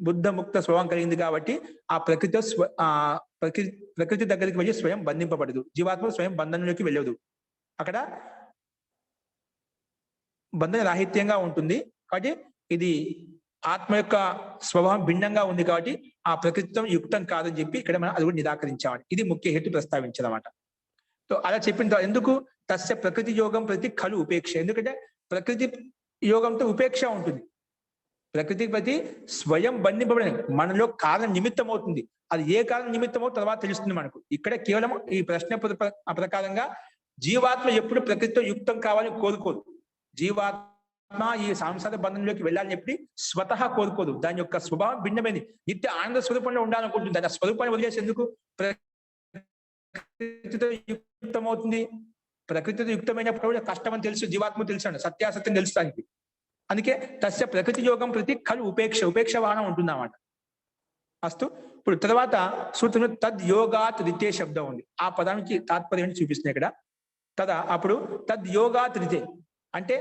బుద్ధ ముక్త స్వభావం కలిగింది కాబట్టి ఆ ప్రకృతి దగ్గరికి వెళ్ళి స్వయం బంధింపబడదు. జీవాత్మ స్వయం బంధంలోకి వెళ్ళదు. అక్కడ బంధన రాహిత్యంగా ఉంటుంది. కాబట్టి ఇది ఆత్మ యొక్క స్వభావం భిన్నంగా ఉంది కాబట్టి ఆ ప్రకృతితో యుక్తం కాదని చెప్పి ఇక్కడ మనం అది కూడా నిరాకరించామని, ఇది ముఖ్య హేతు ప్రస్తావించాలన్నమాట. సో అలా చెప్పిన తర్వాత ఎందుకు? తస్య ప్రకృతి యోగం ప్రతి ఖలు ఉపేక్ష. ఎందుకంటే ప్రకృతి యోగంతో ఉపేక్ష ఉంటుంది. ప్రకృతి ప్రతి స్వయం బంధింపబడి మనలో కారణ నిమిత్తం అవుతుంది. అది ఏ కారణ నిమిత్తమో తర్వాత తెలుస్తుంది మనకు. ఇక్కడ కేవలం ఈ ప్రశ్న ప్రకారంగా జీవాత్మ ఎప్పుడు ప్రకృతితో యుక్తం కావాలని కోరుకోదు. జీవాత్మ ఈ సాంసారిక బంధంలోకి వెళ్ళాలని చెప్పి స్వతహా కోరుకోదు. దాని యొక్క స్వభావం భిన్నమైనది. నిత్య ఆనంద స్వరూపంలో ఉండాలనుకుంటుంది. దాని స్వరూపాన్ని వదిలేసేందుకు ప్రకృతితో యుక్తమవుతుంది. ప్రకృతితో యుక్తమైనప్పుడు కష్టం అని తెలుసు, జీవాత్మ తెలుసు, సత్యాసత్యం తెలుసు దానికి. అందుకే తస్య ప్రకృతి యోగం ప్రతి ఖలు ఉపేక్ష వాహనం ఉంటుంది అన్నమాట. అస్తు. ఇప్పుడు తర్వాత సూత్రంలో తద్ యోగాత్ రితే శబ్దం ఉంది. ఆ పదానికి తాత్పర్యాన్ని చూపిస్తున్నాయి ఇక్కడ. అప్పుడు తద్ యోగాత్ రితే అంటే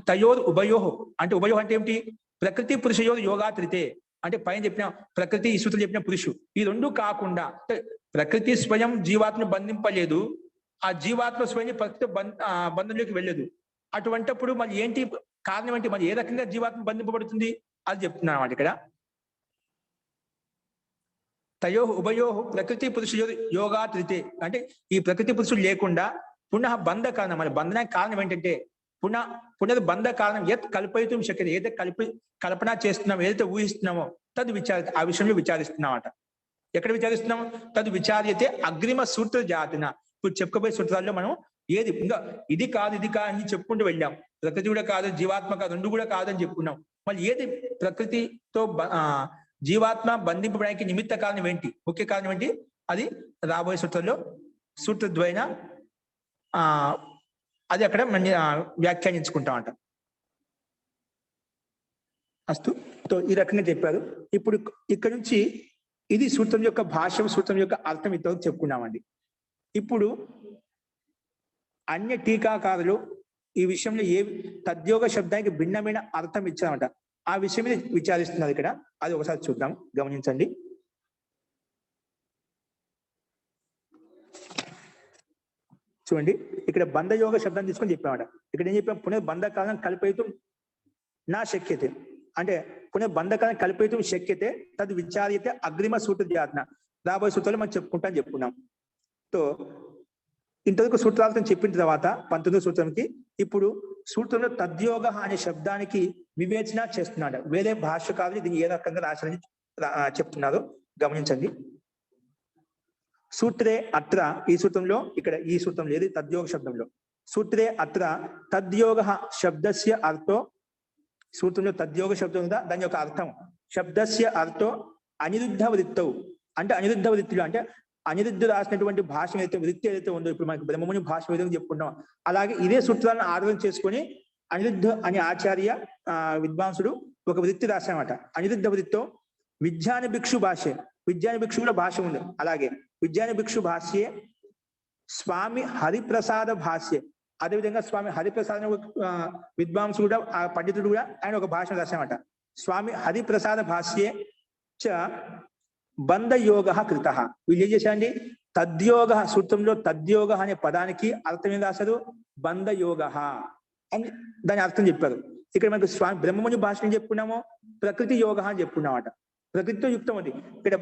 తయోర్ ఉభయోహో అంటే ఉభయోహ అంటే ఏమిటి? ప్రకృతి పురుషయోర్ యోగాత్ రితే అంటే పైన చెప్పిన ప్రకృతి, ఈ సూత్రం చెప్పిన పురుషు, ఈ రెండు కాకుండా ప్రకృతి స్వయం జీవాత్మ బంధింపలేదు, ఆ జీవాత్మ స్వయం ప్రకృతి బంధంలోకి వెళ్ళదు. అటువంటిప్పుడు మరి ఏంటి కారణం? ఏంటి మరి ఏ రకంగా జీవాత్మ బంధింపబడుతుంది అది చెప్తున్నాను అన్నమాట ఇక్కడ. తయో ఉభయో ప్రకృతి పురుష యోగాత్ రితే అంటే ఈ ప్రకృతి పురుషుడు లేకుండా పునః బంధ కారణం, మన బంధనానికి కారణం ఏంటంటే పునర్బంధ కారణం యత్ కల్పయితం శక్యతే, ఏదైతే కల్పన చేస్తున్నామో, ఏదైతే ఊహిస్తున్నామో తదు ఆ విషయంలో విచారిస్తున్నామట. ఎక్కడ విచారిస్తున్నాం? తదు విచార్యతే అగ్రిమ సూత్ర జాతిన. ఇప్పుడు చెప్పుకోబోయే సూత్రాల్లో మనం ఏది ఇంకా ఇది కాదు అని చెప్పుకుంటూ వెళ్ళాం. ప్రకృతి కూడా కాదు, జీవాత్మ కాదు, రెండు కూడా కాదని చెప్పుకున్నాం. మళ్ళీ ఏది ప్రకృతితో జీవాత్మ బంధింపడానికి నిమిత్త కారణం ఏంటి, ముఖ్య కారణం ఏంటి, అది రాబోయే సూత్రంలో సూత్రద్వైన అది అక్కడ మనం వ్యాఖ్యానించుకుంటామంట. అస్తు. ఈ రకంగా చెప్పారు. ఇప్పుడు ఇక్కడ నుంచి ఇది సూత్రం యొక్క భాష్యం, సూత్రం యొక్క అర్థం ఇంతవరకు చెప్పుకున్నామండి. ఇప్పుడు అన్య టీకాకారులు ఈ విషయంలో ఏ తద్యోగ శబ్దానికి భిన్నమైన అర్థం ఇచ్చారన్నమాట. ఆ విషయం మీద విచారిస్తున్నారు ఇక్కడ. అది ఒకసారి చూద్దాం, గమనించండి. చూడండి, ఇక్కడ బంధయోగ శబ్దం తీసుకొని చెప్పామట. ఇక్కడ ఏం చెప్పాం? పునర్బంధకాలం కల్పయితం నా శక్యతే, అంటే పునర్బంధకాలం కల్పయితం శక్యతే తద్ విచార్యతే అగ్రిమ సూత్ర జాతన. రాబోయే సూత్రాలు మనం చెప్పుకున్నాం. తో ఇంతవరకు సూత్రాలతో చెప్పిన తర్వాత 19వ సూత్రంకి ఇప్పుడు సూత్రంలో తద్యోగ అనే శబ్దానికి వివేచన చేస్తున్నాడు. వేరే భాష్యకారులు దీన్ని ఏ రకంగా రాశారని చెప్తున్నారు, గమనించండి. సూత్రే అత్ర, ఈ సూత్రంలో, ఇక్కడ ఈ సూత్రంలో ఏది తద్యోగ శబ్దంలో, సూత్రే అత్ర తద్యోగ శబ్దస్య అర్థో, సూత్రంలో తద్యోగ శబ్దం ఉందా, దాని యొక్క అర్థం శబ్దస్య అర్థో అనిరుద్ధ వృత్తవు, అంటే అనిరుద్ధ వృత్తులు అంటే అనిరుద్ధ రాసినటువంటి భాష ఏదైతే వృత్తి ఏదైతే ఉందో, ఇప్పుడు మనకి బ్రహ్మముని భాష విధంగా చెప్పుకుంటాం, అలాగే ఇదే సూత్రాలను ఆధారం చేసుకొని అనిరుద్ధ అనే ఆచార్య విద్వాంసుడు ఒక వృత్తి రాశామట. అనిరుద్ధ వృత్తో విజ్ఞాన భిక్షు భాష్య, విజ్ఞాన భిక్షు కూడా భాష ఉంది. అలాగే విజ్ఞాన భిక్షు భాష్యే స్వామి హరిప్రసాద భాష్య, అదేవిధంగా స్వామి హరిప్రసాద విద్వాంసుడు కూడా, ఆ పండితుడు కూడా ఆయన ఒక భాష రాశామట. స్వామి హరిప్రసాద భాష్యే చ బంధయోగ కృత. వీళ్ళు ఏం చేశారండి? తద్యోగ, సూత్రంలో తద్యోగ అనే పదానికి అర్థం ఏం రాశారు? బంధయోగ అని దాని అర్థం చెప్పారు. ఇక్కడ మనకు స్వామి బ్రహ్మముని భాష ఏం చెప్పుకున్నామో ప్రకృతి యోగ అని చెప్పుకున్నామట. ప్రకృతితో యుక్తం అది. ఇక్కడ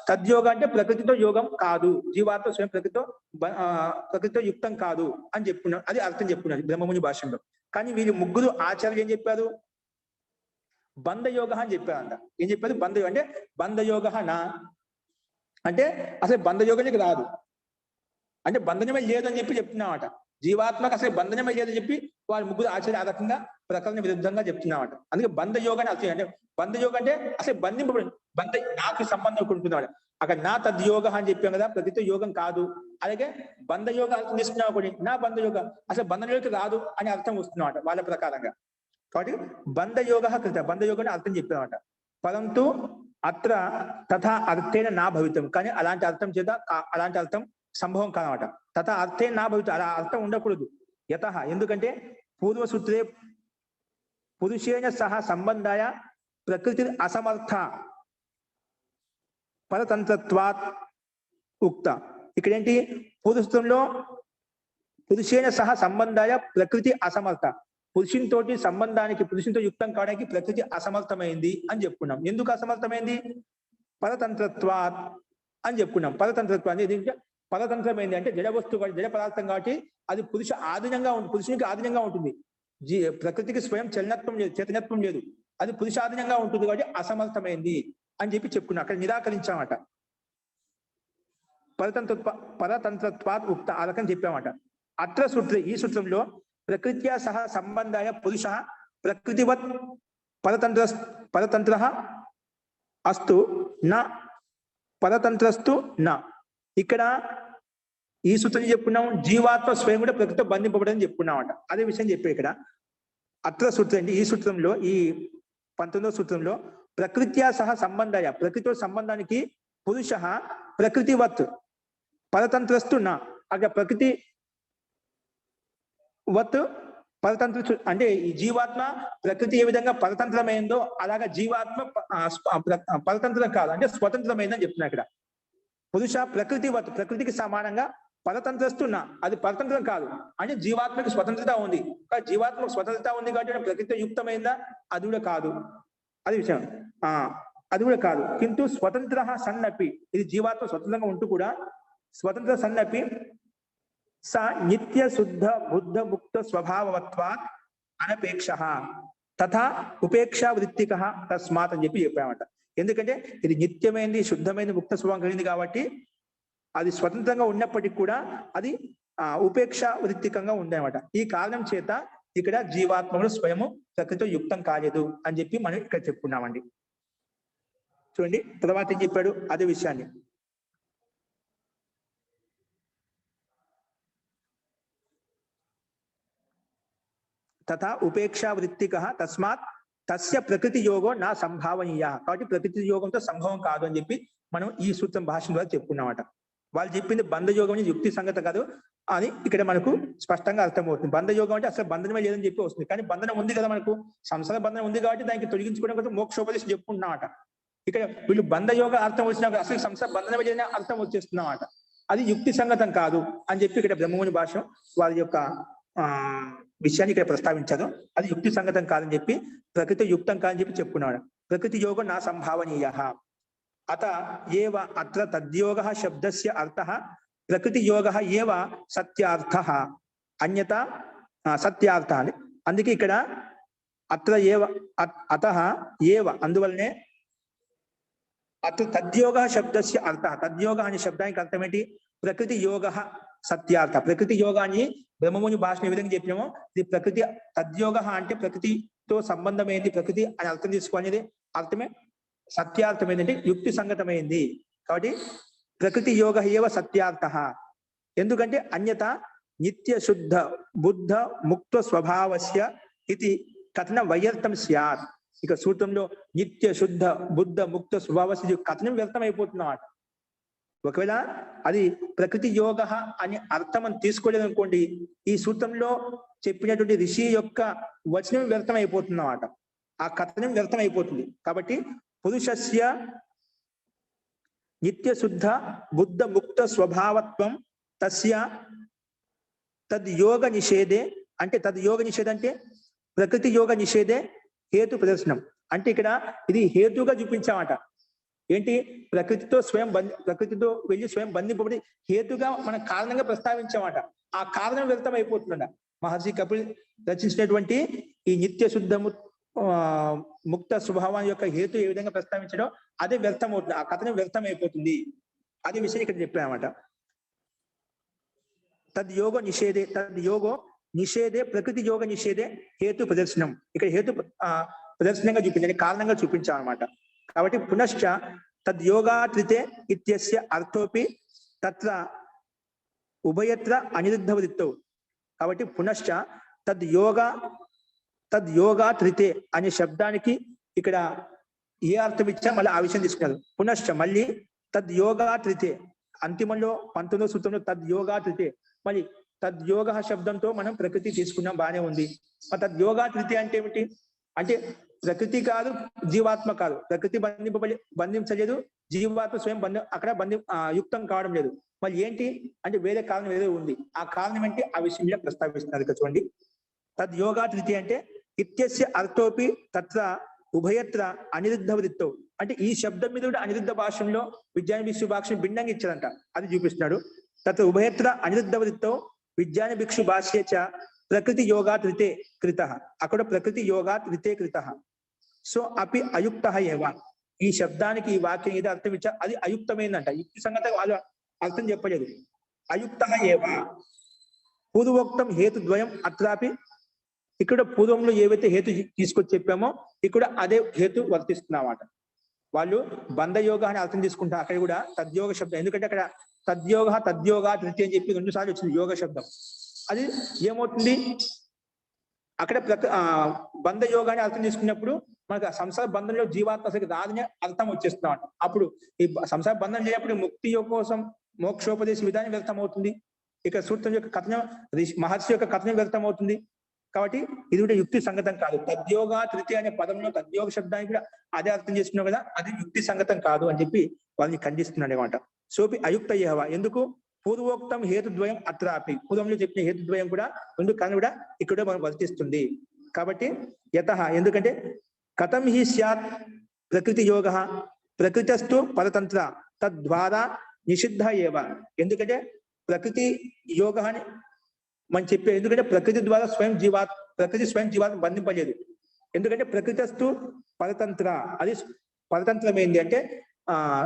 తద్యోగ అంటే ప్రకృతితో యోగం కాదు, జీవాత్మ స్వయం ప్రకృతితో యుక్తం కాదు అని చెప్పుకున్నాం. అది అర్థం చెప్పుకున్నది బ్రహ్మముని భాషలో. కానీ వీళ్ళు ముగ్గురు ఆచార్యులు ఏం చెప్పారు? బంధయోగ అని చెప్పారంట. ఏం చెప్పారు? బంధయోగ అంటే బంధయోగ నా అంటే అసలు బంధయోగానికి రాదు, అంటే బంధనమే లేదని చెప్పి చెప్తున్నామట. జీవాత్మకు అసలు బంధనమే లేదని చెప్పి వారి ముగ్గురు ఆచార్య ఆ రకంగా ప్రకరణ విరుద్ధంగా చెప్తున్నామట. అందుకే బంధయోగాన్ని అర్థం అంటే బంధయోగం అంటే అసలు బంధింపబడి నాకు సంబంధం ఉంటున్నాడు. అక్కడ నా తద్యోగ అని చెప్పాం కదా, ప్రతితో యోగం కాదు. అలాగే బంధయోగ అర్థం తీసుకున్నాం ఒకటి, నా బంధయోగ అసలు బంధనయోగకి రాదు అని అర్థం వస్తున్నామట వాళ్ళ ప్రకారంగా. కాబట్టి బంధయోగ కృత, బంధయోగాన్ని అర్థం చెప్పామట. పరంతు అత్ర తథా అర్థేన నా భవితం, కానీ అలాంటి అర్థం చేత అలాంటి అర్థం సంభవం కాదన్నమాట. తథా అర్థే నా భవితం, అలా అర్థం ఉండకూడదు. యత, ఎందుకంటే పూర్వసూత్రే పురుషేణ సహ సంబంధాయ ప్రకృతి అసమర్థ పరతంత్రత్వాత్ ఉక్త. ఇక్కడేంటి? పూర్వసూత్రంలో పురుషేణ సహ సంబంధాయ ప్రకృతి అసమర్థ, పురుషునితోటి సంబంధానికి, పురుషునితో యుక్తం కావడానికి ప్రకృతి అసమర్థమైంది అని చెప్పుకున్నాం. ఎందుకు అసమర్థమైంది? పరతంత్రత్వాత్ అని చెప్పుకున్నాం. పరతంత్రత్వం అనేది పరతంత్రమైంది అంటే జడ వస్తువు, జడ పదార్థం కాబట్టి అది పురుషునికి ఆధీనంగా ఉంటుంది. ప్రకృతికి స్వయం చలనత్వం లేదు, చైతన్యత్వం లేదు, అది పురుషాధీనంగా ఉంటుంది కాబట్టి అసమర్థమైంది అని చెప్పి చెప్పుకున్నాం. అక్కడ నిరాకరించామట. పరతంత్రత్వాత్ ఉక్త, ఆ రకం చెప్పామట. అత్ర సూత్ర, ఈ సూత్రంలో ప్రకృత్యా సహ సంబంధాయ పురుష ప్రకృతివత్ పరతంత్ర అస్తు నా పరతంత్రస్తు నా. ఇక్కడ ఈ సూత్రం చెప్పుకున్నాం, జీవాత్మ స్వయం కూడా ప్రకృతితో బంధింపబడని చెప్పుకున్నామట. అదే విషయం చెప్పే ఇక్కడ అత్ర సూత్రం అంటే ఈ సూత్రంలో, ఈ 19వ సూత్రంలో ప్రకృత్యా సహ సంబంధాయ, ప్రకృతితో సంబంధానికి పురుష ప్రకృతివత్ పరతంత్రస్తు నా. అక్కడ ప్రకృతి వత్ పరతంత్ర అంటే ఈ జీవాత్మ ప్రకృతి ఏ విధంగా పరతంత్రమైందో అలాగా జీవాత్మ పరతంత్రం కాదు, అంటే స్వతంత్రమైందని చెప్తున్నా. ఇక్కడ పురుష ప్రకృతి వత్, ప్రకృతికి సమానంగా పరతంత్రస్తున్నా, అది పరతంత్రం కాదు, అంటే జీవాత్మకి స్వతంత్రత ఉంది. కానీ జీవాత్మకు స్వతంత్రత ఉంది కాబట్టి ప్రకృతితో యుక్తమైందా? అది కూడా కాదు. అది విషయం, అది కూడా కాదు. కింటూ స్వతంత్ర సన్నపి, ఇది జీవాత్మ స్వతంత్రంగా ఉంటూ కూడా స్వతంత్ర సన్నపి స నిత్య శుద్ధ బుద్ధ ముక్త స్వభావత్వాత్ అనపేక్ష తథా ఉపేక్షా వృత్తిక తస్మాత్ అని చెప్పామట. ఎందుకంటే ఇది నిత్యమైనది, శుద్ధమైనది, ముక్త స్వభావం కలిగింది కాబట్టి అది స్వతంత్రంగా ఉన్నప్పటికీ కూడా అది ఉపేక్ష వృత్తికంగా ఉందన్నమాట. ఈ కారణం చేత ఇక్కడ జీవాత్మలు స్వయము ప్రకృతితో యుక్తం కాలేదు అని చెప్పి మనం ఇక్కడ చెప్పుకున్నామండి. చూడండి తర్వాత ఏం చెప్పాడు అదే విషయాన్ని. తథా ఉపేక్షా వృత్తిక తస్మాత్ తస్య ప్రకృతి యోగో నా సంభావనీయ. కాబట్టి ప్రకృతి యోగంతో సంభవం కాదు అని చెప్పి మనం ఈ సూత్రం భాష ద్వారా చెప్పుకున్నామట. వాళ్ళు చెప్పింది బంధయోగం యుక్తి సంగత కాదు అని ఇక్కడ మనకు స్పష్టంగా అర్థమవుతుంది. బంధయోగం అంటే అసలు బంధనమే లేదని చెప్పి వస్తుంది, కానీ బంధనం ఉంది కదా, మనకు సంసార బంధనం ఉంది కాబట్టి దానికి తొలగించుకోవడం కోసం మోక్షోపదేశం చెప్పుకుంటున్నామట. ఇక్కడ వీళ్ళు బంధయోగ అర్థం వచ్చినా అసలు సంసార బంధనమే లేదని అర్థం వచ్చేస్తున్నామట. అది యుక్తి సంగతం కాదు అని చెప్పి ఇక్కడ బ్రహ్మముని భాష వారి యొక్క విషయాన్ని ఇక్కడ ప్రస్తావించారు. అది యుక్తి సంగతం కాదని చెప్పి ప్రకృతి యుక్తం కాదని చెప్పి చెప్పుకున్నాడు. ప్రకృతి యోగం నా సంభావనీయ అత ఏవ అత్ర తద్యోగ శబ్దస్య అర్థః ప్రకృతి యోగ ఏవ సత్యార్థః అన్యత సత్యార్థ అని. అందుకే ఇక్కడ అత్ర ఏవ అతః ఏవ అందువల్లనే అత్ర తద్యోగ శబ్దస్య అర్థః. తద్యోగ అనే శబ్దానికి అర్థం ఏంటి? ప్రకృతి యోగ సత్యార్థ. ప్రకృతి యోగాన్ని బ్రహ్మముని భాషను ఏ విధంగా చెప్పినామో ఇది ప్రకృతి తద్యోగ అంటే ప్రకృతితో సంబంధమైంది, ప్రకృతి అని అర్థం తీసుకోనేది అర్థమే సత్యార్థం ఏంటంటే యుక్తి సంగతమైంది. కాబట్టి ప్రకృతి యోగ ఏవ సత్యార్థ. ఎందుకంటే అన్యత నిత్య శుద్ధ బుద్ధ ముక్త స్వభావస్య ఇది కథన వ్యర్థం స్యాత్. ఇక సూత్రంలో నిత్య శుద్ధ బుద్ధ ముక్త స్వభావస్య కథనం వ్యర్థం అయిపోతున్నమాట. ఒకవేళ అది ప్రకృతి యోగ అని అర్థం అని తీసుకోలేదు అనుకోండి, ఈ సూత్రంలో చెప్పినటువంటి ఋషి యొక్క వచనం వ్యర్థం అయిపోతున్నమాట, ఆ కథనం వ్యర్థం అయిపోతుంది. కాబట్టి పురుషస్య నిత్య శుద్ధ బుద్ధ ముక్త స్వభావత్వం తస్య తద్యోగ నిషేధే. అంటే తద్యోగ నిషేధ అంటే ప్రకృతి యోగ నిషేధే హేతు ప్రదర్శనం. అంటే ఇక్కడ ఇది హేతుగా చూపించామట. ఏంటి? ప్రకృతితో ప్రకృతితో వెళ్ళి స్వయం బంధింపబడి హేతుగా మన కారణంగా ప్రస్తావించామట. ఆ కారణం వ్యర్థం అయిపోతుండ. మహర్షి కపిల్ రచించినటువంటి ఈ నిత్య శుద్ధ ముక్త స్వభావం యొక్క హేతు ఏ విధంగా ప్రస్తావించడం అదే వ్యర్థం అవుతుంది, ఆ కథనం వ్యర్థం అయిపోతుంది. అదే విషయం ఇక్కడ చెప్పామట. తద్యోగ నిషేధే తద్యోగో నిషేధే ప్రకృతి యోగ నిషేధే హేతు ప్రదర్శనం. ఇక్కడ హేతు ప్రదర్శనంగా చూపించండి, కారణంగా చూపించామన్నమాట. కాబట్టి పునశ్చ తద్యోగాత్రితే ఇత్యస్య అర్థోపి తత్ర ఉభయత్ర అనిరుద్ధవృత్తౌ. కాబట్టి పునశ్చ తద్యోగాత్రితే అనే శబ్దానికి ఇక్కడ ఏ అర్థం ఇచ్చా మళ్ళీ ఆ విషయం తీసుకున్నారు. పునశ్చ మళ్ళీ తద్యోగాత్రితే అంతిమంలో 19వ సూత్రంలో తద్యోగాత్రితే మళ్ళీ తద్యోగ శబ్దంతో మనం ప్రకృతి తీసుకున్నాం, బానే ఉంది. తద్యోగాత్రితే అంటే ఏమిటి? అంటే ప్రకృతి కాదు, జీవాత్మ కాదు. ప్రకృతి బంధించలేదు, జీవాత్మ స్వయం అక్కడ యుక్తం కావడం లేదు. మళ్ళీ ఏంటి అంటే వేరే కారణం ఏదో ఉంది. ఆ కారణం ఏంటి? ఆ విషయంలో ప్రస్తావిస్తున్నారు. ఇక్కడ చూడండి, తద్యోగాత్రితే అంటే ఇత్యస్య అర్థోపి తత్ర ఉభయత్ర అనిరుద్ధ వృత్తో. అంటే ఈ శబ్దం మీద కూడా అనిరుద్ధ భాషలో విజ్ఞాన భిక్షు భాషను భిన్నంగా ఇచ్చారంట, అది చూపిస్తున్నాడు. తత్ర ఉభయత్ర అనిరుద్ధ వృత్తో విజ్ఞాన భిక్షు భాష్య ప్రకృతి యోగాత్ రితే కృత. అక్కడ ప్రకృతి యోగాత్ రితే కృత. సో అపి అయుక్త ఏవ. ఈ శబ్దానికి ఈ వాక్యం ఏదో అర్థం ఇచ్చా అది అయుక్తమైందంట, యుక్తి సంగతంగా వాళ్ళు అర్థం చెప్పలేదు. అయుక్త ఏవ పూర్వోక్తం హేతుద్వయం అత్రాపి. ఇక్కడ పూర్వంలో ఏవైతే హేతు తీసుకొచ్చి చెప్పామో ఇక్కడ అదే హేతు వర్తిస్తున్నమాట. వాళ్ళు బంధయోగ అని అర్థం తీసుకుంటారు. అక్కడ కూడా తద్యోగ శబ్దం, ఎందుకంటే అక్కడ తద్యోగా తృతీయ అని చెప్పి 2 సార్లు వచ్చింది యోగ శబ్దం. అది ఏమవుతుంది? అక్కడ బంధయోగాన్ని అర్థం చేసుకున్నప్పుడు మనకు సంసార బంధంలో జీవాత్మ అసలు రాదని అర్థం వచ్చేస్తున్నాం. అప్పుడు ఈ సంసార బంధం లేనప్పుడు ముక్తి కోసం మోక్షోపదేశ విధానం వ్యర్థం అవుతుంది. ఇక సూత్రం యొక్క కథనం మహర్షి యొక్క కథనం వ్యర్థం అవుతుంది. కాబట్టి ఇది కూడా యుక్తి సంగతం కాదు. తద్యోగా తృతీయ అనే పదంలో తద్యోగ శబ్దానికి కూడా అదే అర్థం చేసుకున్నాం కదా, అది యుక్తి సంగతం కాదు అని చెప్పి వాళ్ళని ఖండిస్తున్నాడు అనమాట. సోపి అయుక్త ఏవ. ఎందుకు? పూర్వోక్తం హేతుద్వయం అత్రాపి. పూర్వంలో చెప్పిన హేతుద్వయం కూడా కానీ కూడా ఇక్కడ మనం వర్తిస్తుంది. కాబట్టి ఎందుకంటే కథం హి స్యాత్ ప్రకృతి యోగ ప్రకృతస్థు పరతంత్ర తద్వారా నిషిద్ధ ఏవ. ఎందుకంటే ప్రకృతి యోగ అని మనం చెప్పే, ఎందుకంటే ప్రకృతి ద్వారా ప్రకృతి స్వయం జీవాత్మ బంధింపలేదు. ఎందుకంటే ప్రకృతస్తు పరతంత్ర, అది పరతంత్రం ఏంటి అంటే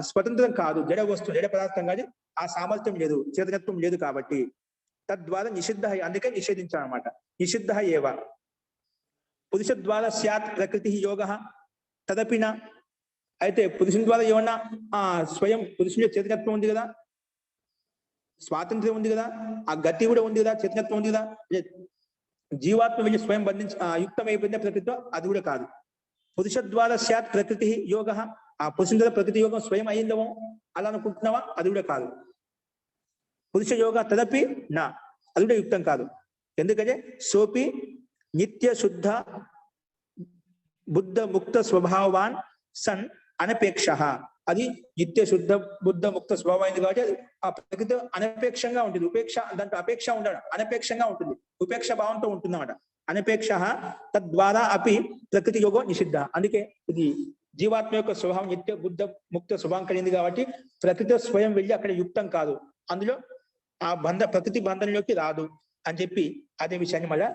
స్వతంత్రం కాదు, జడ వస్తువు, జడ పదార్థం కాదు, ఆ సామర్థ్యం లేదు, చేతనత్వం లేదు. కాబట్టి తద్వారా నిషిద్ధ, అందుకే నిషేధించాలన్నమాట. నిషిద్ధ ఏవ పురుష ద్వారా స్యాత్ ప్రకృతి యోగ తదపిన. అయితే పురుషుని ద్వారా ఏమన్నా స్వయం పురుషుని చేతనత్వం ఉంది కదా, స్వాతంత్ర్యం ఉంది కదా, ఆ గతి కూడా ఉంది కదా, చేతనత్వం ఉంది కదా, జీవాత్మ వెళ్ళి స్వయం యుక్తం అయిపోయింది ప్రకృతితో, అది కూడా కాదు. పురుష ద్వారా స్యాత్ ప్రకృతి యోగ, ఆ పురుషుని ద్వారా ప్రకృతి యోగం స్వయం అయిందమో అలా అనుకుంటున్నావా, అది కూడా కాదు. పురుష యోగ తదపి నా, అది కూడా యుక్తం కాదు. ఎందుకంటే సోపి నిత్య శుద్ధ బుద్ధ ముక్త స్వభావాన్ సన్ అనపేక్ష, అది నిత్య శుద్ధ బుద్ధ ముక్త స్వభావం అయింది కాబట్టి ఆ ప్రకృతి అనపేక్షంగా ఉంటుంది. ఉపేక్ష, దాంట్లో అపేక్ష ఉండడం, అనపేక్షంగా ఉంటుంది, ఉపేక్ష భావంతో ఉంటుందన్నమాట. అనపేక్ష తద్వారా అపి ప్రకృతి యోగం నిషిద్ధ. అందుకే ఇది జీవాత్మ యొక్క స్వభావం నిత్య బుద్ధ ముక్త స్వభావం కలిగింది కాబట్టి ప్రకృతి స్వయం వెళ్ళి అక్కడ యుక్తం కాదు, అందులో ఆ ప్రకృతి బంధంలోకి రాదు అని చెప్పి అదే విషయాన్ని మళ్ళా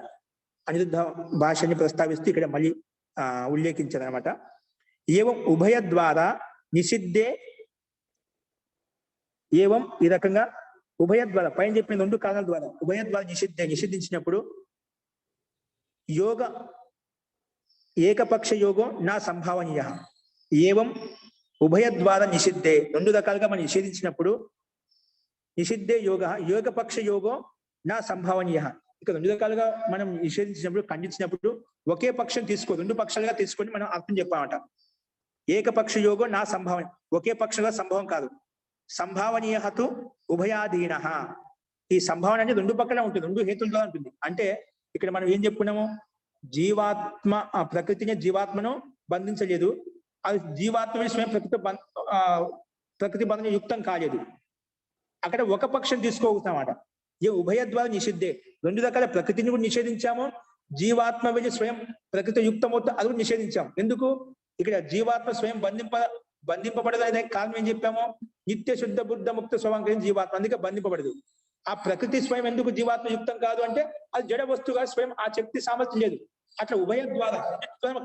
అనిరుద్ధ భాషని ప్రస్తావిస్తూ ఇక్కడ మళ్ళీ ఉల్లేఖించారనమాట. ఏవం ఉభయ ద్వారా నిషిద్ధే, ఏవం ఈ రకంగా ఉభయ ద్వారా పైన చెప్పిన రెండు కారణాల ద్వారా ఉభయ ద్వారా నిషిద్ధించినప్పుడు యోగ ఏకపక్ష యోగం నా సంభావనీయ. ఏవం ఉభయ ద్వారా నిషిద్ధే, రెండు రకాలుగా మనం నిషేధించినప్పుడు నిషిద్ధే యోగ ఏకపక్ష యోగం నా సంభావనీయ. ఇక రెండు రకాలుగా మనం నిషేధించినప్పుడు, ఖండించినప్పుడు ఒకే పక్షం తీసుకో, రెండు పక్షాలుగా తీసుకొని మనం అర్థం చెప్పామట. ఏకపక్ష యోగం నా సంభావన, ఒకే పక్షంగా సంభవం కాదు. సంభావనీయతు ఉభయాధీన, ఈ సంభావన అనేది రెండు పక్కల ఉంటుంది, రెండు హేతులుగా ఉంటుంది. అంటే ఇక్కడ మనం ఏం చెప్పుకున్నాము, జీవాత్మ ప్రకృతిని జీవాత్మను బంధించలేదు, అది జీవాత్మ స్వయం ప్రకృతి బంధన యుక్తం కాలేదు. అక్కడ ఒక పక్షం తీసుకోగలుగుతామట. ఏ ఉభయ ద్వారా నిషిద్ధే, రెండు రకాల ప్రకృతిని కూడా నిషేధించాము, జీవాత్మ వెళ్ళి స్వయం ప్రకృతి యుక్తమవుతా అది కూడా నిషేధించాము. ఎందుకు, ఇక్కడ జీవాత్మ స్వయం బంధింపబడదు కారణం ఏం చెప్పాము, నిత్య శుద్ధ బుద్ధ ముక్త స్వభావం కలిగిన జీవాత్మ, అందుకే బంధింపబడదు. ఆ ప్రకృతి స్వయం ఎందుకు జీవాత్మ యుక్తం కాదు అంటే అది జడ వస్తువుగా స్వయం ఆ శక్తి సామర్థ్యం లేదు. అట్లా ఉభయ ద్వారా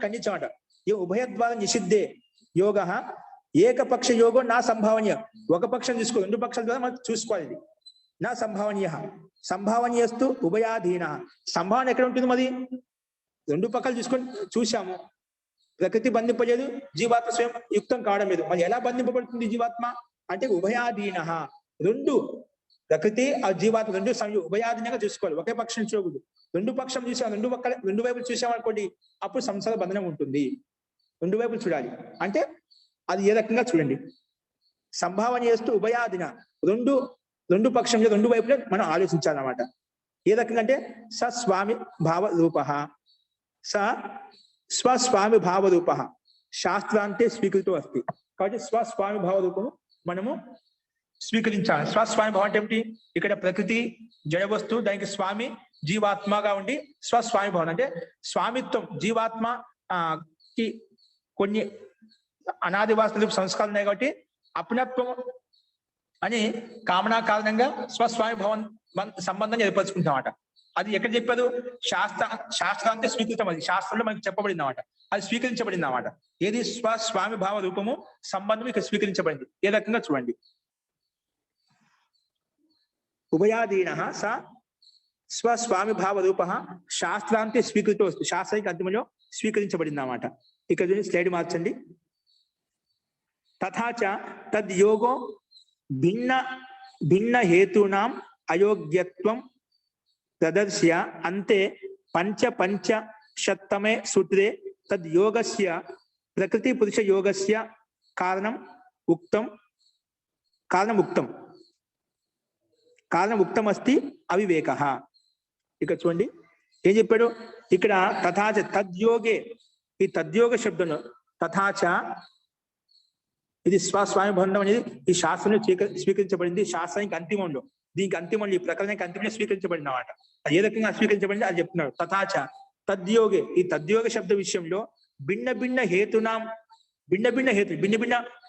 ఖండించామట. ఈ ఉభయ ద్వారా నిషిద్ధే యోగ ఏకపక్ష యోగం నా సంభావనీయ, ఒక పక్షం తీసుకో, రెండు పక్షాల ద్వారా మనం చూసుకోవాలి. ఇది నా సంభావనీయ, సంభావనీయస్తు ఉభయాధీన. సంభావన ఎక్కడ ఉంటుంది, మరి రెండు పక్కలు తీసుకొని చూసాము, ప్రకృతి బంధింపలేదు, జీవాత్మ స్వయం యుక్తం కావడం లేదు. మరి ఎలా బంధింపబడుతుంది జీవాత్మ అంటే ఉభయాధీన, రెండు ప్రకృతి ఆ జీవాత్మ రెండు ఉభయాధీనంగా చూసుకోవాలి, ఒకే పక్షం చూడకూడదు. రెండు పక్షం చూసాం, రెండు వైపులు చూసామనుకోండి, అప్పుడు సంసార బంధనం ఉంటుంది. రెండు వైపులు చూడాలి అంటే అది ఏ రకంగా చూడండి, సంభావన చేస్తూ ఉభయాధీన, రెండు పక్షం రెండు వైపులే మనం ఆలోచించాలన్నమాట. ఏ రకంగా అంటే స్వామి భావ రూప, స్వస్వామి భావ రూప శాస్త్రాంతే స్వీకృతం అస్తి. కాబట్టి స్వస్వామి భావ రూపము మనము స్వీకరించాలి. స్వస్వామి భావం అంటే ఏమిటి, ఇక్కడ ప్రకృతి జడ వస్తువు, దానికి స్వామి జీవాత్మగా ఉండి స్వస్వామి భావం అంటే స్వామిత్వం, జీవాత్మ కి కొన్ని అనాది వాస్తు సంస్కారాలు ఉన్నాయి కాబట్టి అపునత్వం అని కామనా కారణంగా స్వస్వామి భావం సంబంధం ఏర్పరచుకుంటామట. అది ఎక్కడ చెప్పారు, శాస్త్రాంతే స్వీకృతం, అది శాస్త్రంలో మనకి చెప్పబడింది అన్నమాట, అది స్వీకరించబడింది అన్నమాట. ఏది స్వస్వామి భావ రూపము సంబంధం ఇక్కడ స్వీకరించబడింది. ఏ రకంగా చూడండి, ఉభయాధీన స్వస్వామి భావ రూప శాస్త్రాంతే స్వీకృత వస్తు, శాస్త్రానికి అంతిమంలో స్వీకరించబడింది అన్నమాట. ఇక్కడ స్లైడ్ మార్చండి. తథాచ తద్యోగో భిన్న హేతూనాం అయోగ్యత్వం ప్రదర్శ్య అంతే పంచశతమే సూత్రే తద్యోగస్య ప్రకృతి పురుష యోగస్య కారణం ఉక్తం అస్తి అవివేక. ఇక చూడండి ఏం చెప్పాడు ఇక్కడ, తథాచ తద్యోగే, ఈ తద్యోగ శబ్దం తథాచ ఇది స్వస్వామి బంధం అనేది ఈ శాస్త్రంలో స్వీకరించబడింది. శాస్త్రానికి అంతిమంలో, దీనికి అంతిమంలో, ఈ ప్రకరణానికి అంతిమంలో స్వీకరించబడింది అన్నమాట. అది ఏ రకంగా స్వీకరించబడింది అది చెప్తున్నాడు. తథాచ తద్యోగే, ఈ తద్యోగ శబ్ద విషయంలో భిన్న భిన్న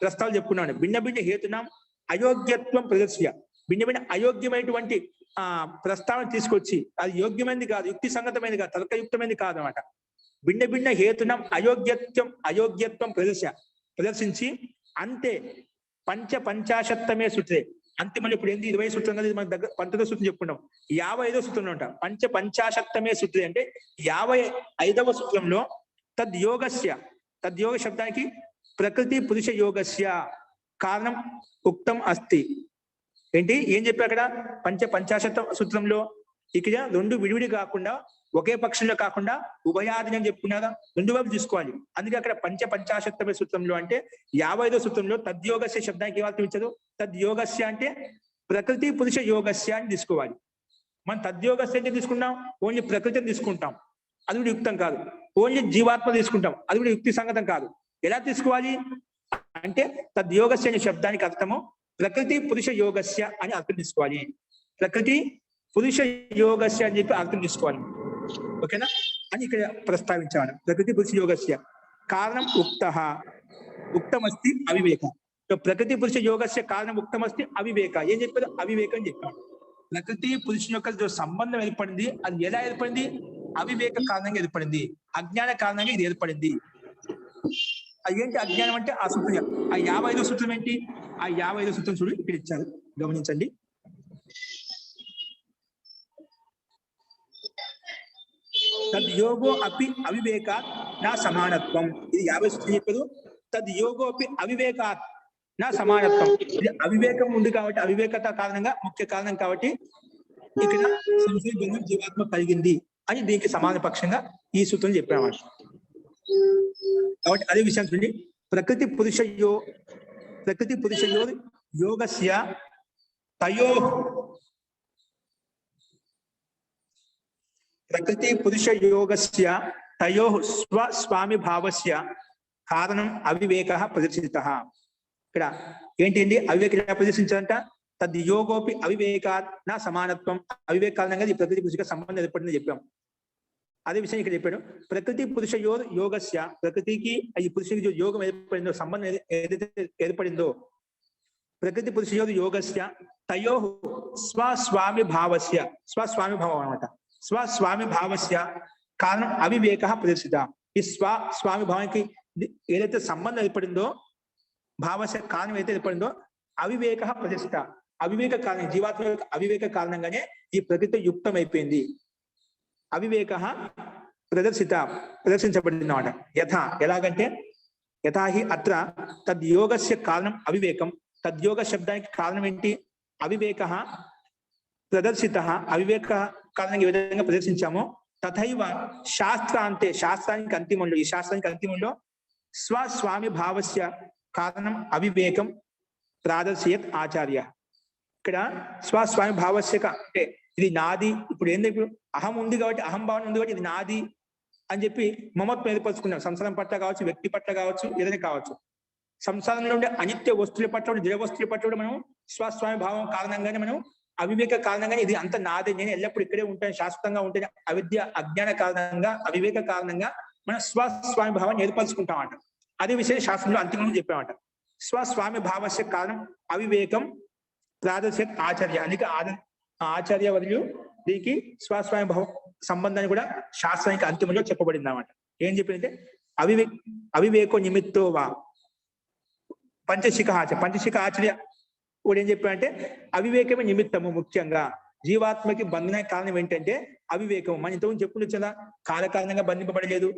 ప్రస్తాలు చెప్పుకున్నాడు. భిన్న భిన్న హేతునాం అయోగ్యత్వం ప్రదర్శ్య, భిన్న భిన్న అయోగ్యమైనటువంటి ప్రస్తావన తీసుకొచ్చి అది యోగ్యమైనది కాదు, యుక్తి సంగతమైనది కాదు, తర్కయుక్తమైనది కాదు అనమాట. భిన్న భిన్న హేతునం అయోగ్యత్వం ప్రదర్శించి అంతే పంచాశత్తమే సూత్రే. అంతిమని ఇప్పుడు ఏంది 20 సూత్రం కదా, మన దగ్గర 19వ సూత్రం చెప్పుకుంటాం. 55వ సూత్రంలో ఉంటాం. పంచాశత్తమే సూత్రే అంటే 55వ సూత్రంలో తద్యోగ శబ్దానికి ప్రకృతి పురుష యోగస్య కారణం ఉక్తం అస్తి. ఏంటి ఏం చెప్పారు అక్కడ? పంచాశత సూత్రంలో ఇక్కడ రెండు విడివిడి కాకుండా ఒకే పక్షంలో కాకుండా ఉభయాదిని అని చెప్పుకున్నారా, రెండు వైపు చూసుకోవాలి. అందుకే అక్కడ పంచాశత్తమ సూత్రంలో అంటే 55వ సూత్రంలో తద్యోగస్య శబ్దానికి ఏమర్థం ఇచ్చారు? తద్యోగస్య అంటే ప్రకృతి పురుష యోగస్య అని తీసుకోవాలి. మనం తద్యోగస్య అంటే తీసుకుంటాం, ఓన్లీ ప్రకృతిని తీసుకుంటాం, అది కూడా యుక్తం కాదు. ఓన్లీ జీవాత్మ తీసుకుంటాం, అది కూడా యుక్తి సంగతం కాదు. ఎలా తీసుకోవాలి అంటే తద్యోగస్య అనే శబ్దానికి అర్థము ప్రకృతి పురుష యోగస్య అని అర్థం తీసుకోవాలి. ప్రకృతి పురుష యోగస్య అని చెప్పి అర్థం తీసుకోవాలి. ఓకేనా అని ఇక్కడ ప్రస్తావించాను. ప్రకృతి పురుష యోగస్య కారణం ఉక్తమస్తి అవివేక. ప్రకృతి పురుష యోగస్య కారణం ఉక్తమస్తి అవివేక. ఏం చెప్పారు? అవివేకం చెప్పారు. ప్రకృతి పురుషుని యొక్క సంబంధం ఏర్పడింది, అది ఎలా ఏర్పడింది? అవివేక కారణంగా ఏర్పడింది, అజ్ఞాన కారణంగా ఇది ఏర్పడింది. అదేంటి అజ్ఞానం అంటే? ఆ సూత్రం, ఆ 55వ సూత్రం ఏంటి? ఆ 55వ సూత్రం చూడు ఇక్కడ ఇచ్చారు, గమనించండి. తద్యోగో అపి అవివేకాత్ నా సమానత్వం. ఇది 50 సూత్రం చెప్పారు. తద్యోగో అపి అవివేకాత్ నా సమానత్వం. ఇది అవివేకం ఉంది కాబట్టి, అవివేకత కారణంగా ముఖ్య కారణం కాబట్టి ఇక్కడ సంశయ బంధం జీవాత్మ కలిగింది అని దీనికి సమాన పక్షంగా ఈ సూత్రం చెప్పామన్నమాట. కాబట్టి అదే విషయం చూడండి. ప్రకృతి పురుష యోగస్య తయో ప్రకృతి పురుష యోగస్య తయో స్వామి భావస్య కారణం అవివేక ప్రదర్శిత. ఇక్కడ ఏంటి అవివేక ప్రదర్శించాలంట? తద్యోగోపి అవివేకాత్ నా సమానత్వం. అవివేక కారణంగా ఈ ప్రకృతి పురుష సంబంధం ఏర్పడిందని చెప్పాం. అదే విషయం ఇక్కడ చెప్పాడు. ప్రకృతి పురుష యోగస్య, ప్రకృతికి ఈ పురుషునికి యోగం ఏర్పడిందో, సంబంధం ఏదైతే ఏర్పడిందో, ప్రకృతి పురుష యోగస్య తయో స్వస్వామి భావస్య, స్వస్వామి భావం అనమాట. స్వస్వామి భావస్య కారణం అవివేక ప్రదర్శిత. ఈ స్వామి భావానికి ఏదైతే సంబంధం ఏర్పడిందో, భావస్య కారణం ఏదైతే ఏర్పడిందో అవివేక ప్రదర్శిత. అవివేక కారణం, జీవాత్మ అవివేక కారణంగానే ఈ ప్రకృతి యుక్తం అయిపోయింది. అవివేక ప్రదర్శించబడింది అన్నమాట. ఎలాగంటే యథాహి అత్ర తద్యోగస్య కారణం అవివేకం. తద్యోగ శబ్దానికి కారణం ఏంటి? అవివేక ప్రదర్శిత. అవివేక కారణంగా ఏ విధంగా ప్రదర్శించామో తథైవ శాస్త్రాంతే, శాస్త్రానికి అంతిమంలో, ఈ శాస్త్రానికి అంతిమంలో స్వస్వామి భావస్య కారణం అవివేకం ప్రాదర్శయత్ ఆచార్య. ఇక్కడ స్వస్వామి భావస్య అంటే ఇది నాది. ఇప్పుడు ఏంటంటే ఇప్పుడు అహం ఉంది కాబట్టి, అహం భావన ఉంది కాబట్టి ఇది నాది అని చెప్పి మమత్వం ఏర్పరచుకున్నాం. సంసారం పట్ల కావచ్చు, వ్యక్తి పట్ల కావచ్చు, ఏదైనా కావచ్చు. సంసారంలో ఉండే అనిత్య వస్తువుల పట్ల, జడ వస్తువుల పట్ల కూడా మనం స్వస్వామి భావం కారణంగానే, మనం అవివేక కారణంగానే ఇది అంత నాదే, నేను ఎల్లప్పుడు ఇక్కడే ఉంటాను, శాశ్వతంగా ఉంటాను, అవిద్య అజ్ఞాన కారణంగా, అవివేక కారణంగా మనం స్వస్వామి భావాన్ని ఏర్పరచుకుంటామంట. అదే విషయం శాస్త్రంలో అంతిమంగా చెప్పామంట. స్వస్వామి భావస్య కారణం అవివేకం ప్రాదర్శక ఆచార్య. అందుకే ఆచార్య వర్యులు దీనికి స్వస్వామి భావ సంబంధాన్ని కూడా శాస్త్రానికి అంతిమంలో చెప్పబడింది అన్నమాట. ఏం చెప్పిందంటే అవివేకో నిమిత్తో వా పంచశిఖ ఆచార్య కూడా ఏం చెప్పాడంటే అవివేకమే నిమిత్తము. ముఖ్యంగా జీవాత్మకి బంధన కారణం ఏంటంటే అవివేకము. మన ఇంతకుముందు చెప్పుకుంటూ కదా, కాల కారణంగా బంధింపబడలేదు,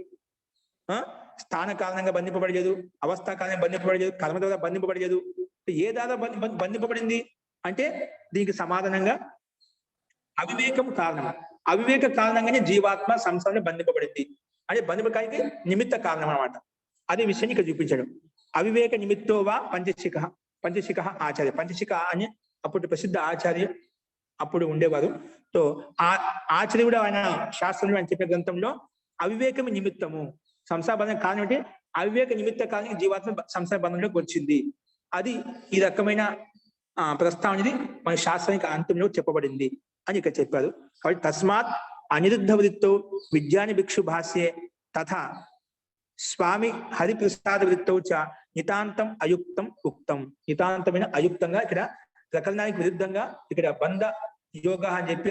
స్థాన కారణంగా బంధింపబడలేదు, అవస్థా కారణంగా బంధింపబడలేదు, కర్మ ద్వారా బంధింపబడలేదు. ఏ ద్వారా బంధింపబడింది అంటే దీనికి సమాధానంగా అవివేకం కారణం. అవివేక కారణంగానే జీవాత్మ సంసారంలో బంధింపబడింది అంటే బంధింపకానికి నిమిత్త కారణం అన్నమాట. అదే విషయాన్ని ఇక్కడ చూపించాడు. అవివేక నిమిత్తోవా పంచశిఖ ఆచార్య. పంచశిఖ అని అప్పుడు ప్రసిద్ధ ఆచార్య అప్పుడు ఉండేవారు. సో ఆ ఆచార్య కూడా ఆయన శాస్త్రంలో ఆయన చెప్పే గ్రంథంలో అవివేకం నిమిత్తము, సంసార బంధం కారణం అంటే అవివేక నిమిత్త కారణంగా జీవాత్మ సంసార బంధంలోకి వచ్చింది. అది ఈ రకమైన ప్రస్తావనది మన శాస్త్రానికి అంతంలో చెప్పబడింది అని ఇక్కడ చెప్పారు. కాబట్టి తస్మాత్ అనిరుద్ధ వృత్తో విజ్ఞాని భిక్షు భాష్యే తథా స్వామి హరిప్రసాద వృత్తౌ చ నితాంతం అయుక్తం ఉక్తం. నితాంతమైన అయుక్తంగా ఇక్కడ ప్రకరణానికి విరుద్ధంగా ఇక్కడ బంధ యోగ అని చెప్పి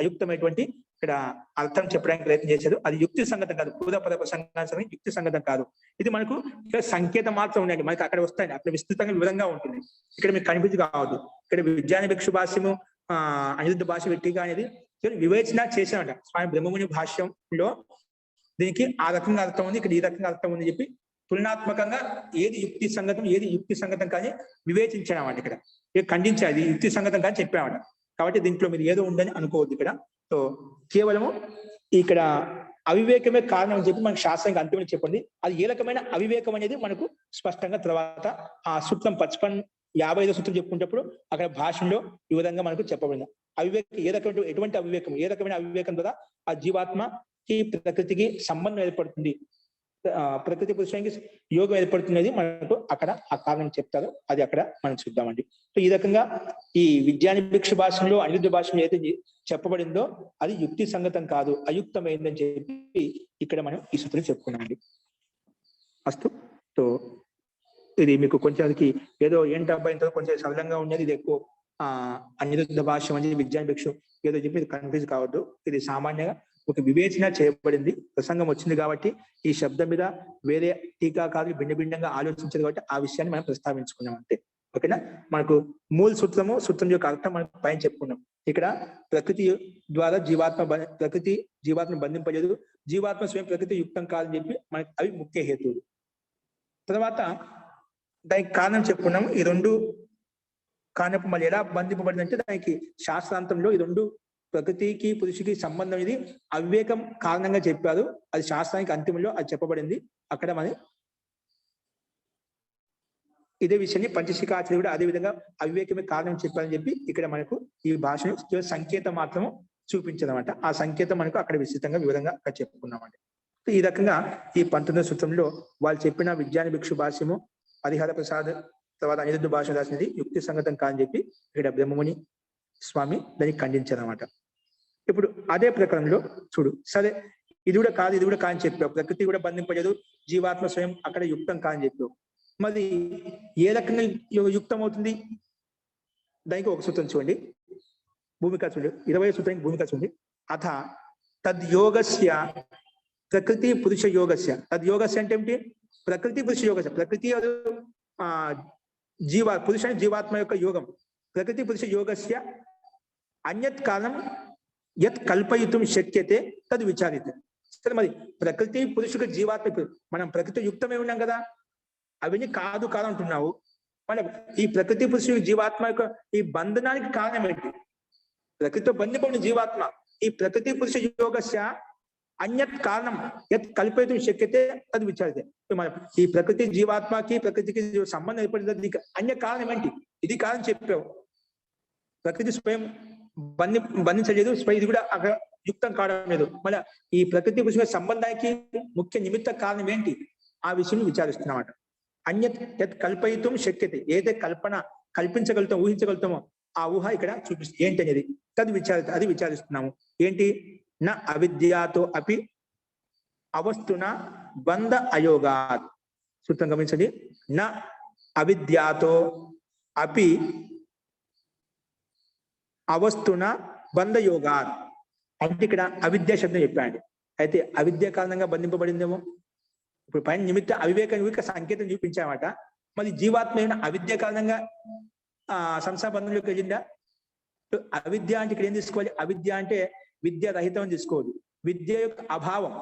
అయుక్తమైనటువంటి ఇక్కడ అర్థం చెప్పడానికి ప్రయత్నం చేశారు. అది యుక్తి సంగతం కాదు, పూర్వపద ప్రసంగాన్ని యుక్తి సంగతం కాదు. ఇది మనకు ఇక్కడ సంకేతం మాత్రం ఉండండి, మనకి అక్కడ వస్తాయి, అక్కడ విస్తృతంగా వివరంగా ఉంటుంది. ఇక్కడ మీకు కనిపించి కావద్దు. ఇక్కడ విద్యానిభిక్షు భాష్యము అనిరుద్ధ భాష వ్యక్తిగా అనేది వివేచన చేసినట స్వామి బ్రహ్మముని భాష్యంలో దీనికి ఆ రకంగా అర్థం ఉంది, ఇక్కడ ఈ రకంగా అర్థం ఉంది చెప్పి తులనాత్మకంగా ఏది యుక్తి సంగతం ఏది యుక్తి సంగతం కానీ వివేచించామట. ఇక్కడ ఖండించాది యుక్తి సంగతం కానీ చెప్పామట. కాబట్టి దీంట్లో మీరు ఏదో ఉందని అనుకోవద్దు. ఇక్కడ సో కేవలము ఇక్కడ అవివేకమే కారణం అని చెప్పి మనకు శాస్త్రంగా అంతిమని చెప్పండి. అది ఏ రకమైన అవివేకం అనేది మనకు స్పష్టంగా తర్వాత ఆ సూత్రం 55 సూత్రం చెప్పుకునేటప్పుడు అక్కడ భాషలో ఈ విధంగా మనకు చెప్పబడింది. అవివేకం ఏ రకమైన ఎటువంటి అవివేకం, ఏ రకమైన అవివేకం ద్వారా ఆ జీవాత్మకి ప్రకృతికి సంబంధం ఏర్పడుతుంది, ప్రకృతి పురుషానికి యోగం ఏర్పడుతున్నది మనకు అక్కడ ఆ కారణం చెప్తారో అది అక్కడ మనం చూద్దామండి. సో ఈ రకంగా ఈ విద్యానిభిక్షు భాషలో అనిరుద్ధ భాషలో ఏదైతే చెప్పబడిందో అది యుక్తి సంగతం కాదు, అయుక్తమైందని చెప్పి ఇక్కడ మనం ఈ సూత్రం చెప్పుకున్నామండి. అస్తు. సో ఇది మీకు కొంచెంకి ఏదో ఏంటబ్బా ఇంత కొంచెం సరళంగా ఉండేది, ఇది ఎక్కువ అనిరుద్ధ భాష అని విద్యానిభిక్షు ఏదో చెప్పి ఇది కన్ఫ్యూజ్ కావద్దు. ఇది సామాన్యంగా ఒక వివేచన చేయబడింది, ప్రసంగం వచ్చింది కాబట్టి ఈ శబ్దం మీద వేరే టీకాకారులు భిన్న భిన్నంగా ఆలోచించారు కాబట్టి ఆ విషయాన్ని మనం ప్రస్తావించుకున్నాం అంతే. ఓకేనా. మనకు మూల సూత్రం యొక్క అర్థం మనం పైన చెప్పుకున్నాం. ఇక్కడ ప్రకృతి ద్వారా ప్రకృతి జీవాత్మను బంధింపలేదు, జీవాత్మ స్వయం ప్రకృతి యుక్తం కాదని చెప్పి మనకి అవి ముఖ్య హేతువులు. తర్వాత దానికి కారణం చెప్పుకున్నాం. ఈ రెండు కారణం మళ్ళీ ఎలా బంధింపబడిందంటే దానికి శాస్త్రాంతంలో ఈ రెండు ప్రకృతికి పురుషుకి సంబంధం ఇది అవివేకం కారణంగా చెప్పారు. అది శాస్త్రానికి అంతిమంలో అది చెప్పబడింది. అక్కడ మరి ఇదే విషయాన్ని పంచశిఖాచార్యుడు కూడా అదే విధంగా అవివేకమే కారణం చెప్పారని చెప్పి ఇక్కడ మనకు ఈ భాషను సంకేతం మాత్రము చూపించదన్నమాట. ఆ సంకేతం మనకు అక్కడ విస్తృతంగా వివరంగా అక్కడ చెప్పుకున్నామండి. ఈ రకంగా ఈ 19వ సూత్రంలో వాళ్ళు చెప్పిన విద్యానిభిక్షు భాష్యము హరిహర ప్రసాద్ తర్వాత అనిరుద్ధ భాష రాసినది యుక్తి సంగతం కాని చెప్పి ఇక్కడ బ్రహ్మముని స్వామి దాన్ని ఖండించారన్నమాట. ఇప్పుడు అదే ప్రకారంలో చూడు, సరే ఇది కూడా కాని చెప్పావు, ప్రకృతి కూడా బంధింపలేదు, జీవాత్మ స్వయం అక్కడ యుక్తం కాని చెప్పావు, మరి ఏ రకంగా యుక్తం అవుతుంది? దానికి ఒక సూత్రం చూడండి, భూమిక చూడండి, 20వ సూత్రానికి భూమిక చూడండి. అథ తద్యోగస్య ప్రకృతి పురుష యోగస్య. తద్యోగస్య అంటే ఏమిటి? ప్రకృతి పురుష యోగస్య. ప్రకృతి అది పురుష జీవాత్మ యొక్క యోగం. ప్రకృతి పురుష యోగస్య అన్యత్ కారణం యత్ కల్పయితుం శక్యతే తద్ విచారితే. సరే మరి ప్రకృతి పురుషుడు జీవాత్మ మనం ప్రకృతి యుక్తమే ఉన్నాం కదా, అవన్నీ కాదు అంటున్నావు. మన ఈ ప్రకృతి పురుషుడు జీవాత్మ యొక్క ఈ బంధనానికి కారణం ఏంటి? ప్రకృతితో బంధింపబడిన జీవాత్మ ఈ ప్రకృతి పురుష యోగస్య అన్యత్ కారణం యత్ కల్పయితుం శక్యతే తద్ విచారితే. మన ఈ ప్రకృతి జీవాత్మకి ప్రకృతికి సంబంధం ఏర్పడింది, అన్య కారణం ఏంటి? ఇది కారణం చెప్పావు. ప్రకృతి స్వయం బంధించలేదు, ఇది కూడా అక్కడ యుక్తం కావడం లేదు. మళ్ళీ ఈ ప్రకృతి పురుషుల సంబంధానికి ముఖ్య నిమిత్త కారణం ఏంటి? ఆ విషయం విచారిస్తున్నమాట. అన్యత్ యత్ కల్పయితుం శక్యతే, ఏదైతే కల్పించగలుగుతాం ఊహించగలుగుతామో ఆ ఊహ ఇక్కడ చూపిస్తుంది ఏంటి అనేది అది విచారిస్తున్నాము. ఏంటి? నా అవిద్యాతో అపి అవస్తున బంధ అయోగాత్. సూత్రం గమనించండి. నా అవిద్యాతో అపి అవస్తున బంధ యోగాత్ అంటే ఇక్కడ అవిద్య శబ్దం చెప్పాడు. అయితే అవిద్య కారణంగా బంధింపబడిందేమో. ఇప్పుడు పైన నిమిత్త అవివేక సంకేతం చూపించామట. మరి జీవాత్మ అవిద్య కారణంగా సంసార బంధంలోకి వెళ్ళిందా? అవిద్య అంటే ఇక్కడ ఏం తీసుకోవాలి? అవిద్య అంటే విద్య రహితం అని తీసుకోవద్దు, విద్య యొక్క అభావం.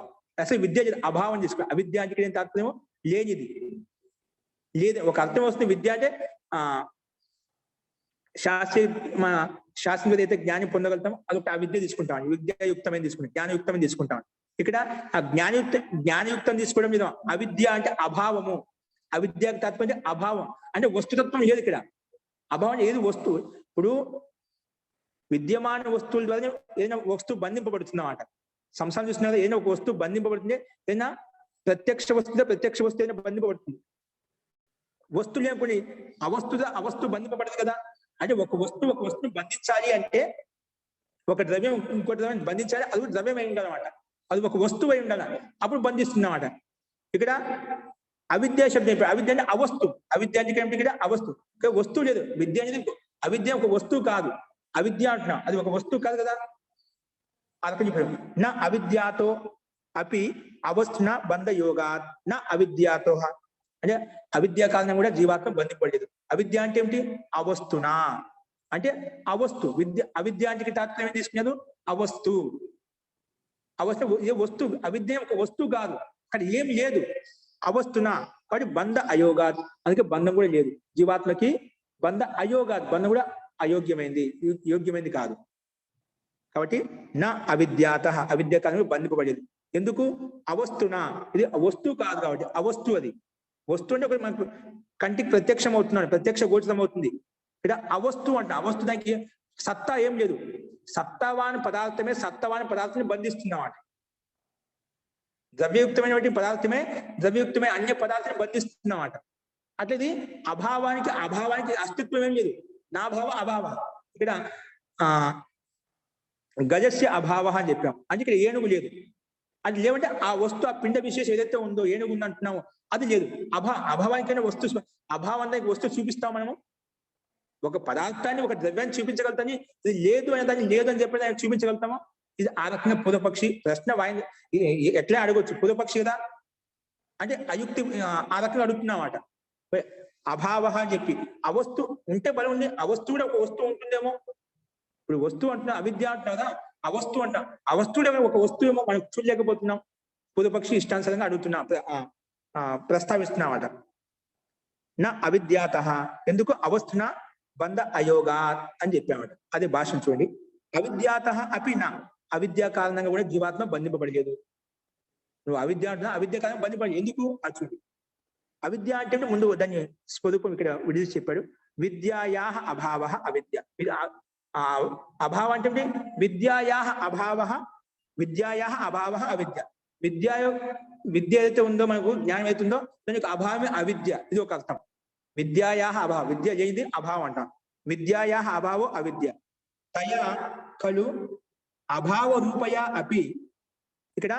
అసలు విద్య అభావం తీసుకోవాలి. అవిద్య అంటే ఇక్కడ ఏం తాత్పర్యమో లేనిది లేదు ఒక అర్థం వస్తుంది. విద్య అంటే శాస్త్రీయ అయితే జ్ఞానం పొందగలుగుతాం, అదొక అవిద్య తీసుకుంటాం, విద్యాయుక్తమైన తీసుకుంటాం, జ్ఞానయుక్తమైన తీసుకుంటాం. ఇక్కడ ఆ జ్ఞానయుక్తం తీసుకోవడం మీద అవిద్య అంటే అభావము. అవిద్యకు తాత్పర్యం అభావం అంటే వస్తుతత్వం లేదు ఇక్కడ. అభావం ఏది వస్తువు. ఇప్పుడు విద్యమాన వస్తువుల ద్వారా ఏదైనా వస్తువు బంధింపబడుతుందన్నమాట. సంసారం చూసిన ఏదైనా ఒక వస్తువు బంధింపబడుతుంది, ఏదైనా ప్రత్యక్ష వస్తువు ఏదైనా బంధింపబడుతుంది. వస్తువు లేకపోతే అవస్తువు బంధింపబడదు కదా. అంటే ఒక వస్తువును బంధించాలి అంటే ఒక ద్రవ్యం ఇంకోటి ద్రవ్యం బంధించాలి, అది కూడా ద్రవ్యం అయి ఉండాలన్నమాట. అది ఒక వస్తువు అయి ఉండాలి, అప్పుడు బంధిస్తుందన్నమాట. ఇక్కడ అవిద్య శబ్దం అవిద్య అంటే అవస్తు. అవిద్య అంటే ఇక్కడ అవస్తు, ఇక్కడ వస్తువు లేదు. విద్య అనేది అవిద్య ఒక వస్తువు కాదు. అవిద్య అంటున్నా, అది ఒక వస్తువు కాదు కదా. అదొక చెప్పాడు. నా అవిద్యాతో అపి అవస్థున బంధ యోగాత్ నా అవిద్యాతో, అంటే అవిద్యా కారణం కూడా జీవాత్మ బంధింపడలేదు. అవిద్య అంటే ఏమిటి? అవస్తునా అంటే అవస్తు. విద్య అవిద్య అంటే తాత్పర్యం తీసుకునేది అవస్తు. అవస్థ ఏ వస్తువు, అవిద్య ఒక వస్తువు కాదు, అక్కడ ఏం లేదు, అవస్తునా. కాబట్టి బంధ అయోగాత్, అందుకే బంధం కూడా లేదు జీవాత్మకి. బంధ అయోగాత్, బంధం కూడా అయోగ్యమైంది, యోగ్యమైంది కాదు. కాబట్టి నా అవిద్యాత, అవిద్య కారణం బంధింపబడేది. ఎందుకు? అవస్తునా, ఇది వస్తువు కాదు కాబట్టి అవస్తు. అది వస్తువు అంటే ఒకటి మనకు కంటికి ప్రత్యక్షం అవుతున్నాడు, ప్రత్యక్ష గోచరం అవుతుంది. ఇక్కడ అవస్తు అంట. అవస్తు దానికి సత్తా ఏం లేదు. సత్తావాని పదార్థమే సత్తావాని పదార్థాన్ని బంధిస్తుందన్నమాట. ద్రవ్యయుక్తమైనటువంటి పదార్థమే ద్రవ్యయుక్తమైన అన్య పదార్థాన్ని బంధిస్తుందన్నమాట. అట్లది అభావానికి అస్తిత్వం ఏం లేదు. నా భావ అభావ. ఇక్కడ గజస్య అభావ అని చెప్పాం, అంటే ఇక్కడ ఏనుగు లేదు. అది లేవంటే ఆ వస్తువు, ఆ పిండ విశేషం ఏదైతే ఉందో, ఏనుగు ఉంది అంటున్నామో అది లేదు. అభావానికైనా వస్తువు, అభావానికి వస్తువు చూపిస్తాం మనము. ఒక పదార్థాన్ని, ఒక ద్రవ్యాన్ని చూపించగలుగుతాని, ఇది లేదు అనే దాన్ని లేదు అని చెప్పి దాన్ని చూపించగలుగుతామో? ఇది ఆ రకంగా పూర్వపక్షి ప్రశ్న ఎట్లా అడగొచ్చు, పూర్వపక్షి కదా. అంటే అయుక్తి ఆ రకంగా అడుగుతున్నమాట. అభావ అని చెప్పి అవస్తు ఉంటే బలం ఉంది, అవస్తు కూడా ఒక వస్తువు ఉంటుందేమో. ఇప్పుడు వస్తువు అంటున్నా, అవిద్య అంటున్నా కదా, అవస్తు అంటాం. అవస్తువు ఒక వస్తువు ఏమో మనం చూడలేకపోతున్నాం. పూర్వపక్షి ఇష్టానుసారంగా అడుగుతున్నా, ప్రస్తావిస్తున్నామట. నా అవిద్యాత, ఎందుకు? అవస్తున బంధ అయోగా అని చెప్పామట. అదే భాష చూడండి. అవిద్యాత అపి నా, అవిద్యా కారణంగా కూడా జీవాత్మ బంధింపబడలేదు. నువ్వు అవిద్య అంటున్నా, అవిద్య కారణంగా బంధింపబడలేదు. ఎందుకు? అది చూడు. అవిద్య అంటే ముందు దాన్ని స్వరూపం ఇక్కడ విడిచి చెప్పాడు. విద్యాయా అభావ అవిద్య. అభావ అంటే విద్యాయా అభావ, విద్యాయా అభావ అవిద్య. విద్య ఏదైతే ఉందో, మనకు జ్ఞానం అయితే ఉందో దాని యొక్క అభావమే అవిద్య. ఇది ఒక అర్థం. విద్యాయా అభావ, విద్య చేయింది అభావం అంటాం. విద్యాయా అభావో అవిద్య. తయా ఖలు అభావ రూపయా అపి. ఇక్కడ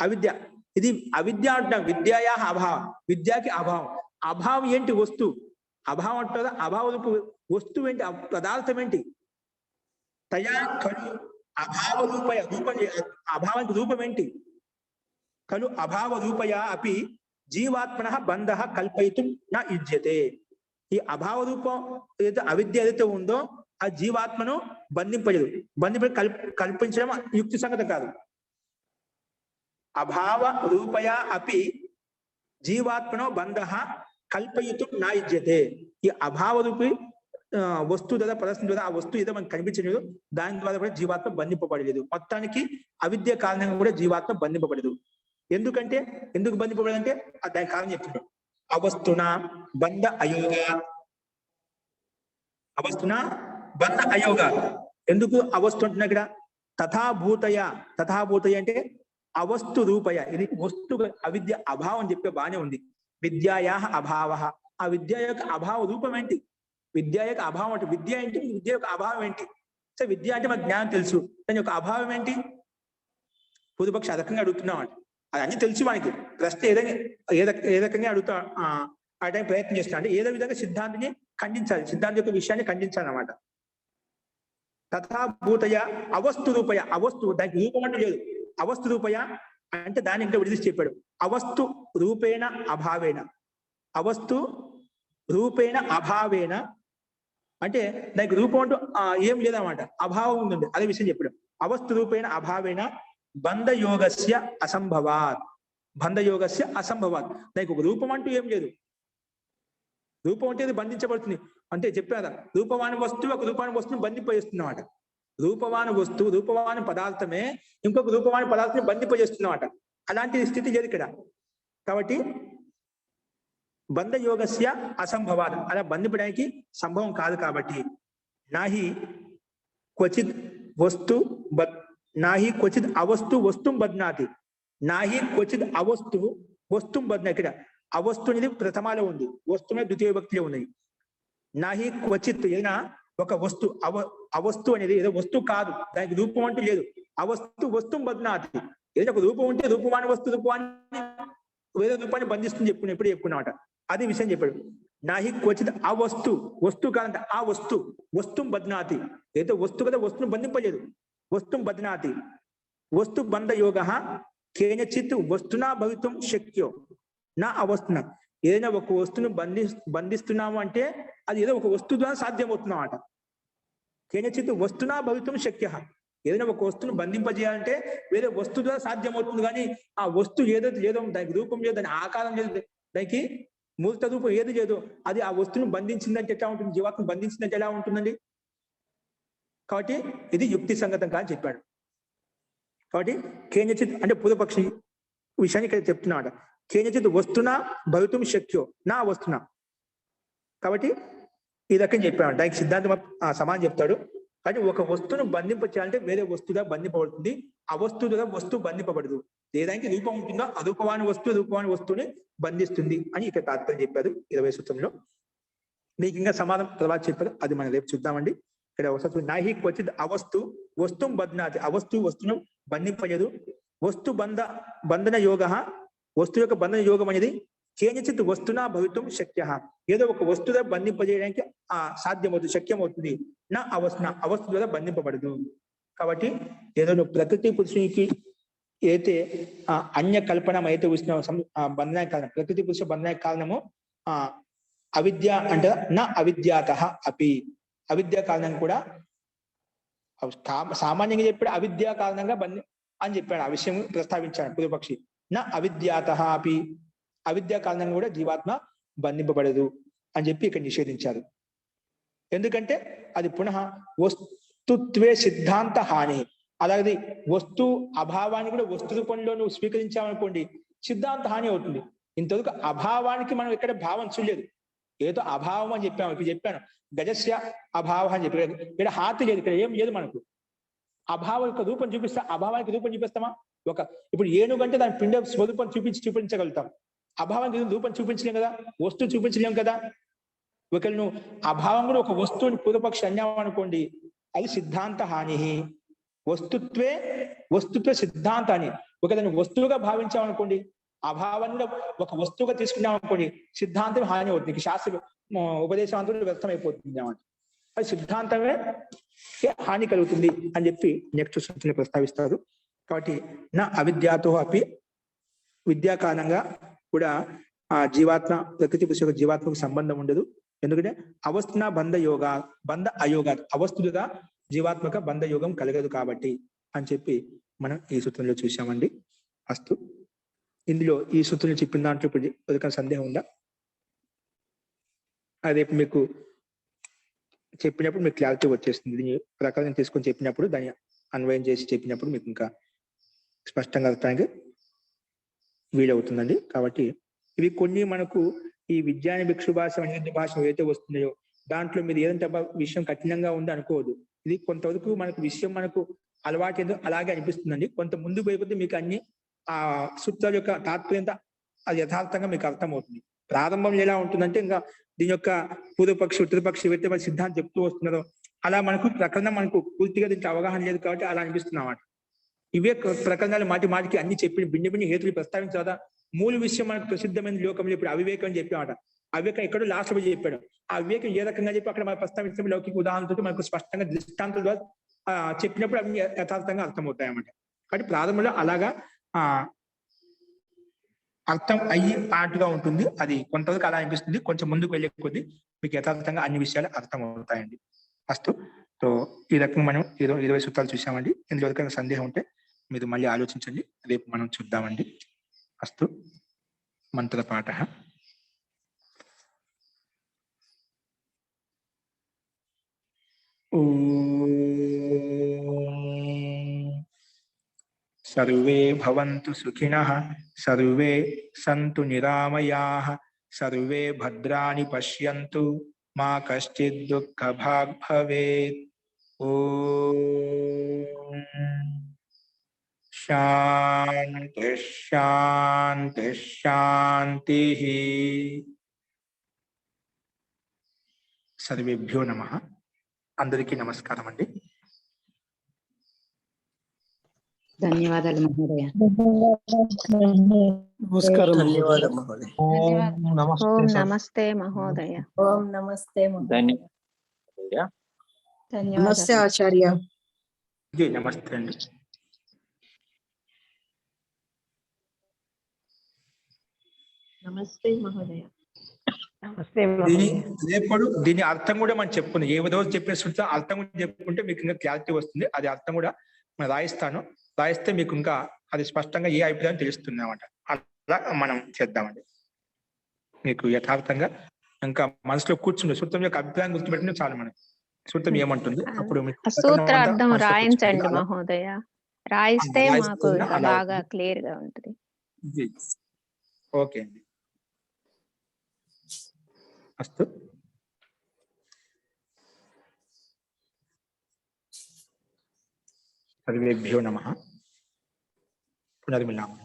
అవిద్య, ఇది అవిద్య అంటాం. విద్యాయా అభావం, విద్యకి అభావం. అభావం ఏంటి? వస్తువు. అభావం అంటుందా, అభావ రూప వస్తువు ఏంటి? పదార్థం ఏంటి? తయా ఖలు అభావ రూపయ, రూపం, అభావానికి రూపం ఏంటి? ఖలు అభావ రూపయా అపి జీవాత్మన బంధ కల్పయితుం నా యుజ్యతే. ఈ అభావ రూపం ఏదైతే అవిద్య ఏదైతే ఉందో ఆ జీవాత్మను బంధింపలేదు. కల్పించడం యుక్తి సంగతి కాదు. అభావ రూపయా అపి జీవాత్మనో బంధ కల్పయితుం నా యుజ్యతే. ఈ అభావ రూపి వస్తువు ద్వారా, పరిస్థితి ద్వారా, ఆ వస్తువు ఏదో మనకు కనిపించలేదు, దాని ద్వారా కూడా జీవాత్మ బంధింపబడలేదు. మొత్తానికి అవిద్య కారణంగా కూడా జీవాత్మ బంధింపబడదు. ఎందుకంటే ఎందుకు బంధింపబడదంటే దాని కారణం చెప్తున్నాడు. అవస్తున బంధ అయోగ, అవస్తున బంధ అయోగ. ఎందుకు అవస్తు అంటున్నా ఇక్కడ? తథాభూతయ, తథాభూతయ అంటే అవస్తు రూపయ. ఇది వస్తు, అవిద్య అభావం చెప్పే బానే ఉంది. విద్యాయా అభావ, ఆ విద్య యొక్క అభావ రూపం ఏంటి? విద్య యొక్క అభావం అంటే విద్య ఏంటి? విద్య యొక్క అభావం ఏంటి? సో విద్య అంటే మనకు జ్ఞానం తెలుసు, దాని యొక్క అభావం ఏంటి? పూర్వపక్షి ఆ రకంగా అడుగుతున్నాం అంటే అది అన్ని తెలుసు మనకి. ప్రశ్న ఏ రకంగా అడుగుతా ఆ టైం ప్రయత్నం చేస్తా అంటే ఏదో విధంగా సిద్ధాంతిని ఖండించాలి, సిద్ధాంతి యొక్క విషయాన్ని ఖండించాలి అన్నమాట. తథాభూతయ అవస్తు రూపయ, అవస్తు దానికి రూపం అంటూ లేదు. అవస్తు రూపయ అంటే దాన్ని ఇంకా విడిచి చెప్పాడు. అవస్తు రూపేణ అభావేన, అవస్తు రూపేణ అభావేన అంటే దానికి రూపం అంటూ ఏం లేదన్నమాట, అభావం ఉందండి. అదే విషయం చెప్పాడు. అవస్తు రూపేణ అభావేన బంధయోగస్య అసంభవాత్, బంధయోగస్య అసంభవాత్. దానికి ఒక రూపం అంటూ ఏం లేదు. రూపం అంటే బంధించబడుతుంది అంటే చెప్పారా, రూపవాని వస్తువు ఒక రూపాని వస్తువుని బంధింపజేస్తున్నమాట. రూపవాని వస్తువు, రూపవాని పదార్థమే ఇంకొక రూపవాని పదార్థాన్ని బంధింపజేస్తున్నమాట. అలాంటి స్థితి లేదు ఇక్కడ. కాబట్టి బంధయోగస్య అసంభవాత్, అలా బంధింపడానికి సంభవం కాదు. కాబట్టి నాహి క్వచిత్ వస్తు నాహి క్వచిత్ అవస్తు వస్తుం బధ్నాతి, నాహి క్వచిత్ అవస్తు వస్తుం బధ్నా. ఇక్కడ అవస్తు అనేది ప్రథమాలో ఉంది, వస్తువు ద్వితీయ విభక్తిలో ఉన్నాయి. నాహి క్వచిత్ ఏదైనా ఒక వస్తు, అవస్తు అనేది ఏదో వస్తువు కాదు, దానికి రూపం అంటూ లేదు. అవస్తు వస్తుం బధ్నాతి, ఏదైనా ఒక రూపం ఉంటే రూపమాన వస్తు రూపాన్ని వేరే రూపాన్ని బంధిస్తుంది ఎప్పుడు చెప్పుకున్నమాట. అది విషయం చెప్పాడు. నాహి క్వచిత్ ఆ వస్తు వస్తు కాదంటే ఆ వస్తు బధ్నాతి, ఏదో వస్తు కదా వస్తువును బంధింపలేదు, వస్తు బధ్నాతి, వస్తు బంధ యోగ కేనచిత్ వస్తునా భవితుం శక్యో నా అవస్తున. ఏదైనా ఒక వస్తువును బంధిస్తున్నాము అంటే అది ఏదో ఒక వస్తువు ద్వారా సాధ్యమవుతున్నమాట. కేనచిత్ వస్తునా భవితుం శక్య, ఏదైనా ఒక వస్తువును బంధింపజేయాలంటే వేరే వస్తువు ద్వారా సాధ్యమవుతుంది, కానీ ఆ వస్తువు ఏదో దానికి రూపం లేదు, దాని ఆకారం లేదు, దానికి మూర్త రూపం ఏది లేదు, అది ఆ వస్తువును బంధించిందంటే ఎట్లా ఉంటుంది, జీవాత్మను బంధించిందంటే ఎలా ఉంటుందండి? కాబట్టి ఇది యుక్తి సంగతం కాని చెప్పాడు. కాబట్టి కేనచిత్ అంటే పూర్వపక్షి విషయాన్ని ఇక్కడ చెప్తున్నాడు. కేనచిత్ వస్తునా భవితుం శక్యో నా వస్తునా. కాబట్టి ఈ రకం చెప్పాడు. దానికి సిద్ధాంతం సమానం చెప్తాడు. కానీ ఒక వస్తువును బంధింప చేయాలంటే వేరే వస్తువుగా బంధింపబడుతుంది, ఆ వస్తువుగా వస్తువు బంధింపబడదు. ఏదానికి రూపం ఉంటుందో రూపవాని వస్తువుని బంధిస్తుంది అని ఇక్కడ తాత్పర్యం చెప్పారు 20 సూత్రంలో. మీకు ఇంకా సమాధానం తర్వాత చెప్పారు, అది మనం రేపు చూద్దామండి. ఇక్కడ వస్తు నాహి క్వచిత్ అవస్తు వస్తు బధ్నాతి, వస్తువును బంధింపలేదు. వస్తు బంధన యోగ, వస్తువు యొక్క బంధన యోగం అనేది కేనచిత్ వస్తునా భవితుం శక్య, ఏదో ఒక వస్తువుగా బంధింపజేయడానికి సాధ్యమవుతుంది, శక్యమవుతుంది. నా అవస్తు ద్వారా బంధింపబడదు. కాబట్టి ఏదో ప్రకృతి పురుషునికి అయితే అన్య కల్పన అయితే బంధనానికి కారణం, ప్రకృతి పురుష బంధనానికి కారణము అవిద్య అంటే నా అవిద్యాత అపి, అవిద్య కారణంగా కూడా సామాన్యంగా చెప్పాడు, అవిద్య కారణంగా అని చెప్పాడు. ఆ విషయం ప్రస్తావించాడు పూర్వపక్షి. నా అవిద్యాత అపి, అవిద్య కారణంగా కూడా జీవాత్మ బంధింపబడదు అని చెప్పి ఇక్కడ నిషేధించారు. ఎందుకంటే అది పునః వస్తుత్వే సిద్ధాంత హాని. అలాగే వస్తు అభావాన్ని కూడా వస్తు రూపంలో నువ్వు స్వీకరించామనుకోండి, సిద్ధాంత హాని అవుతుంది. ఇంతవరకు అభావానికి మనం ఇక్కడ భావం చూడలేదు, ఏదో అభావం అని చెప్పాము. ఇప్పుడు చెప్పాను గజస్య అభావం అని చెప్పి, ఇక్కడ హాతి లేదు, ఇక్కడ ఏం లేదు మనకు. అభావం యొక్క రూపం చూపిస్తా, అభావానికి రూపం చూపిస్తామా? ఇప్పుడు ఏనుగంటే దాని పిండ స్వరూపం చూపించగలుగుతాం, అభావానికి రూపం చూపించలేం కదా, వస్తువు చూపించలేం కదా. ఒకవేళ నువ్వు అభావం కూడా ఒక వస్తువుని పూర్వపక్షి అన్యామనుకోండి, అది సిద్ధాంత హాని. వస్తుత్వ సిద్ధాంతాన్ని ఒకదాన్ని వస్తువుగా భావించామనుకోండి, అభావాన్ని కూడా ఒక వస్తువుగా తీసుకున్నామనుకోండి, సిద్ధాంతం హాని అవుతుంది, శాస్త్ర ఉపదేశాంతుడు వ్యర్థమైపోతుంది అన్నమాట. అది సిద్ధాంతమే హాని కలుగుతుంది అని చెప్పి నెక్స్ట్ సూచన ప్రస్తావిస్తారు. కాబట్టి నా అవిద్యాతో అపి, విద్యా కారణంగా కూడా ఆ జీవాత్మ ప్రకృతి పురుష జీవాత్మకు సంబంధం ఉండదు. ఎందుకంటే అవస్థన బంధ అయోగా, అవస్థులుగా జీవాత్మక బంధ యోగం కలగదు కాబట్టి అని చెప్పి మనం ఈ సూత్రంలో చూసామండి. అస్తు. ఇందులో ఈ సూత్రంలో చెప్పిన దాంట్లో ఇప్పుడు సందేహం ఉందా? అది మీకు చెప్పినప్పుడు మీకు క్లారిటీ వచ్చేస్తుంది. దీని ప్రకారం తీసుకొని చెప్పినప్పుడు, దాన్ని అన్వయం చేసి చెప్పినప్పుడు మీకు ఇంకా స్పష్టంగా అర్థానికి వీలవుతుందండి. కాబట్టి ఇవి కొన్ని మనకు ఈ విజ్ఞాన భిక్షు భాష, అనిరుద్ధ భాష ఏదైతే వస్తున్నాయో దాంట్లో మీరు ఏదంటే విషయం కఠినంగా ఉంది అనుకోవద్దు. ఇది కొంతవరకు మనకు విషయం మనకు అలవాటు ఏదో అలాగే అనిపిస్తుందండి. కొంత ముందు పోయిపోతే మీకు అన్ని ఆ సూత్రాల యొక్క తాత్పర్యంత అది యథార్థంగా మీకు అర్థమవుతుంది. ప్రారంభంలో ఎలా ఉంటుందంటే ఇంకా దీని యొక్క పూర్వపక్షి ఉత్తరపక్షి ఏవైతే మన సిద్ధాంతం చెప్తూ వస్తున్నారో అలా మనకు ప్రకరణం మనకు పూర్తిగా దీనికి అవగాహన లేదు కాబట్టి అలా అనిపిస్తున్నమాట. ఇవే ప్రకరణాలు మాటికి అన్ని చెప్పి భిన్న హేతులు ప్రస్తావించాదా. మూల విషయం మనకు ప్రసిద్ధమైన లోకంలో ఇప్పుడు అవివేకం అని చెప్పామాట. అవివేకం ఎక్కడో లాస్ట్ లో చెప్పాడు. ఆ వివేకం ఏ రకంగా చెప్పి అక్కడ మనం ప్రస్తావించడం లౌకిక ఉదాహరణతో మనకు స్పష్టంగా దృష్టాంతాల ద్వారా చెప్పినప్పుడు అవి యథార్థంగా అర్థమవుతాయి అన్నమాట. కాబట్టి ప్రారంభంలో అలాగా అర్థం అయ్యి పాటుగా ఉంటుంది. అది కొంతవరకు అలా అనిపిస్తుంది, కొంచెం ముందుకు వెళ్ళే కొద్దీ మీకు యథార్థంగా అన్ని విషయాలు అర్థం అవుతాయండి. అస్తు. సో ఈ రకంగా మనం 20 సూత్రాలు చూసామండి. ఇందులో ఎవరికైనా సందేహం ఉంటే మీరు మళ్ళీ ఆలోచించండి, రేపు మనం చూద్దామండి. అస్తు. మంత్ర పాఠ. सर्वे भवन्तु सुखिनः, सर्वे सन्तु निरामयाः, सर्वे भद्राणि पश्यन्तु, मा कश्चित् दुःखभाग् भवेत्। ओम शांति शांति शांतिः. सर्वेभ्यो नमः. అందరికీ నమస్కారం అండి. ధన్యవాదాలు మహోదయ. నమస్కారం ధన్యవాదం మహోదయ. ఓం నమస్తే మహోదయ. ఓం నమస్తే మహోదయ. ధన్యవాదాలు. నమస్తే ఆచార్య. జీ నమస్తే అండి. నమస్తే మహోదయ. దీని అర్థం కూడా మనం చెప్పుకున్నాం. ఏ రోజు చెప్పేస్తుంటే అర్థం కూడా చెప్పుకుంటే మీకు ఇంకా క్లారిటీ వస్తుంది. అది అర్థం కూడా మనం రాయిస్తే మీకు ఇంకా అది స్పష్టంగా ఏ అభిప్రాయం తెలుస్తుంది అన్నమాట. అలా మనం చేద్దామండి. మీకు యథార్థంగా ఇంకా మనసులో కూర్చుంది సూత్రం యొక్క అభిప్రాయం గుర్తుపెట్టిన చాలు. మనకి సూత్రం ఏమంటుంది అప్పుడు మీకు సూత్రార్థం రాయించండి మహోదయ. రాయిస్తే మాకు ఇంకా బాగా క్లియర్ గా ఉంటుంది. ఓకే అండి. అస్తు. సర్వేభ్యో నమః. పునర్మిలామः.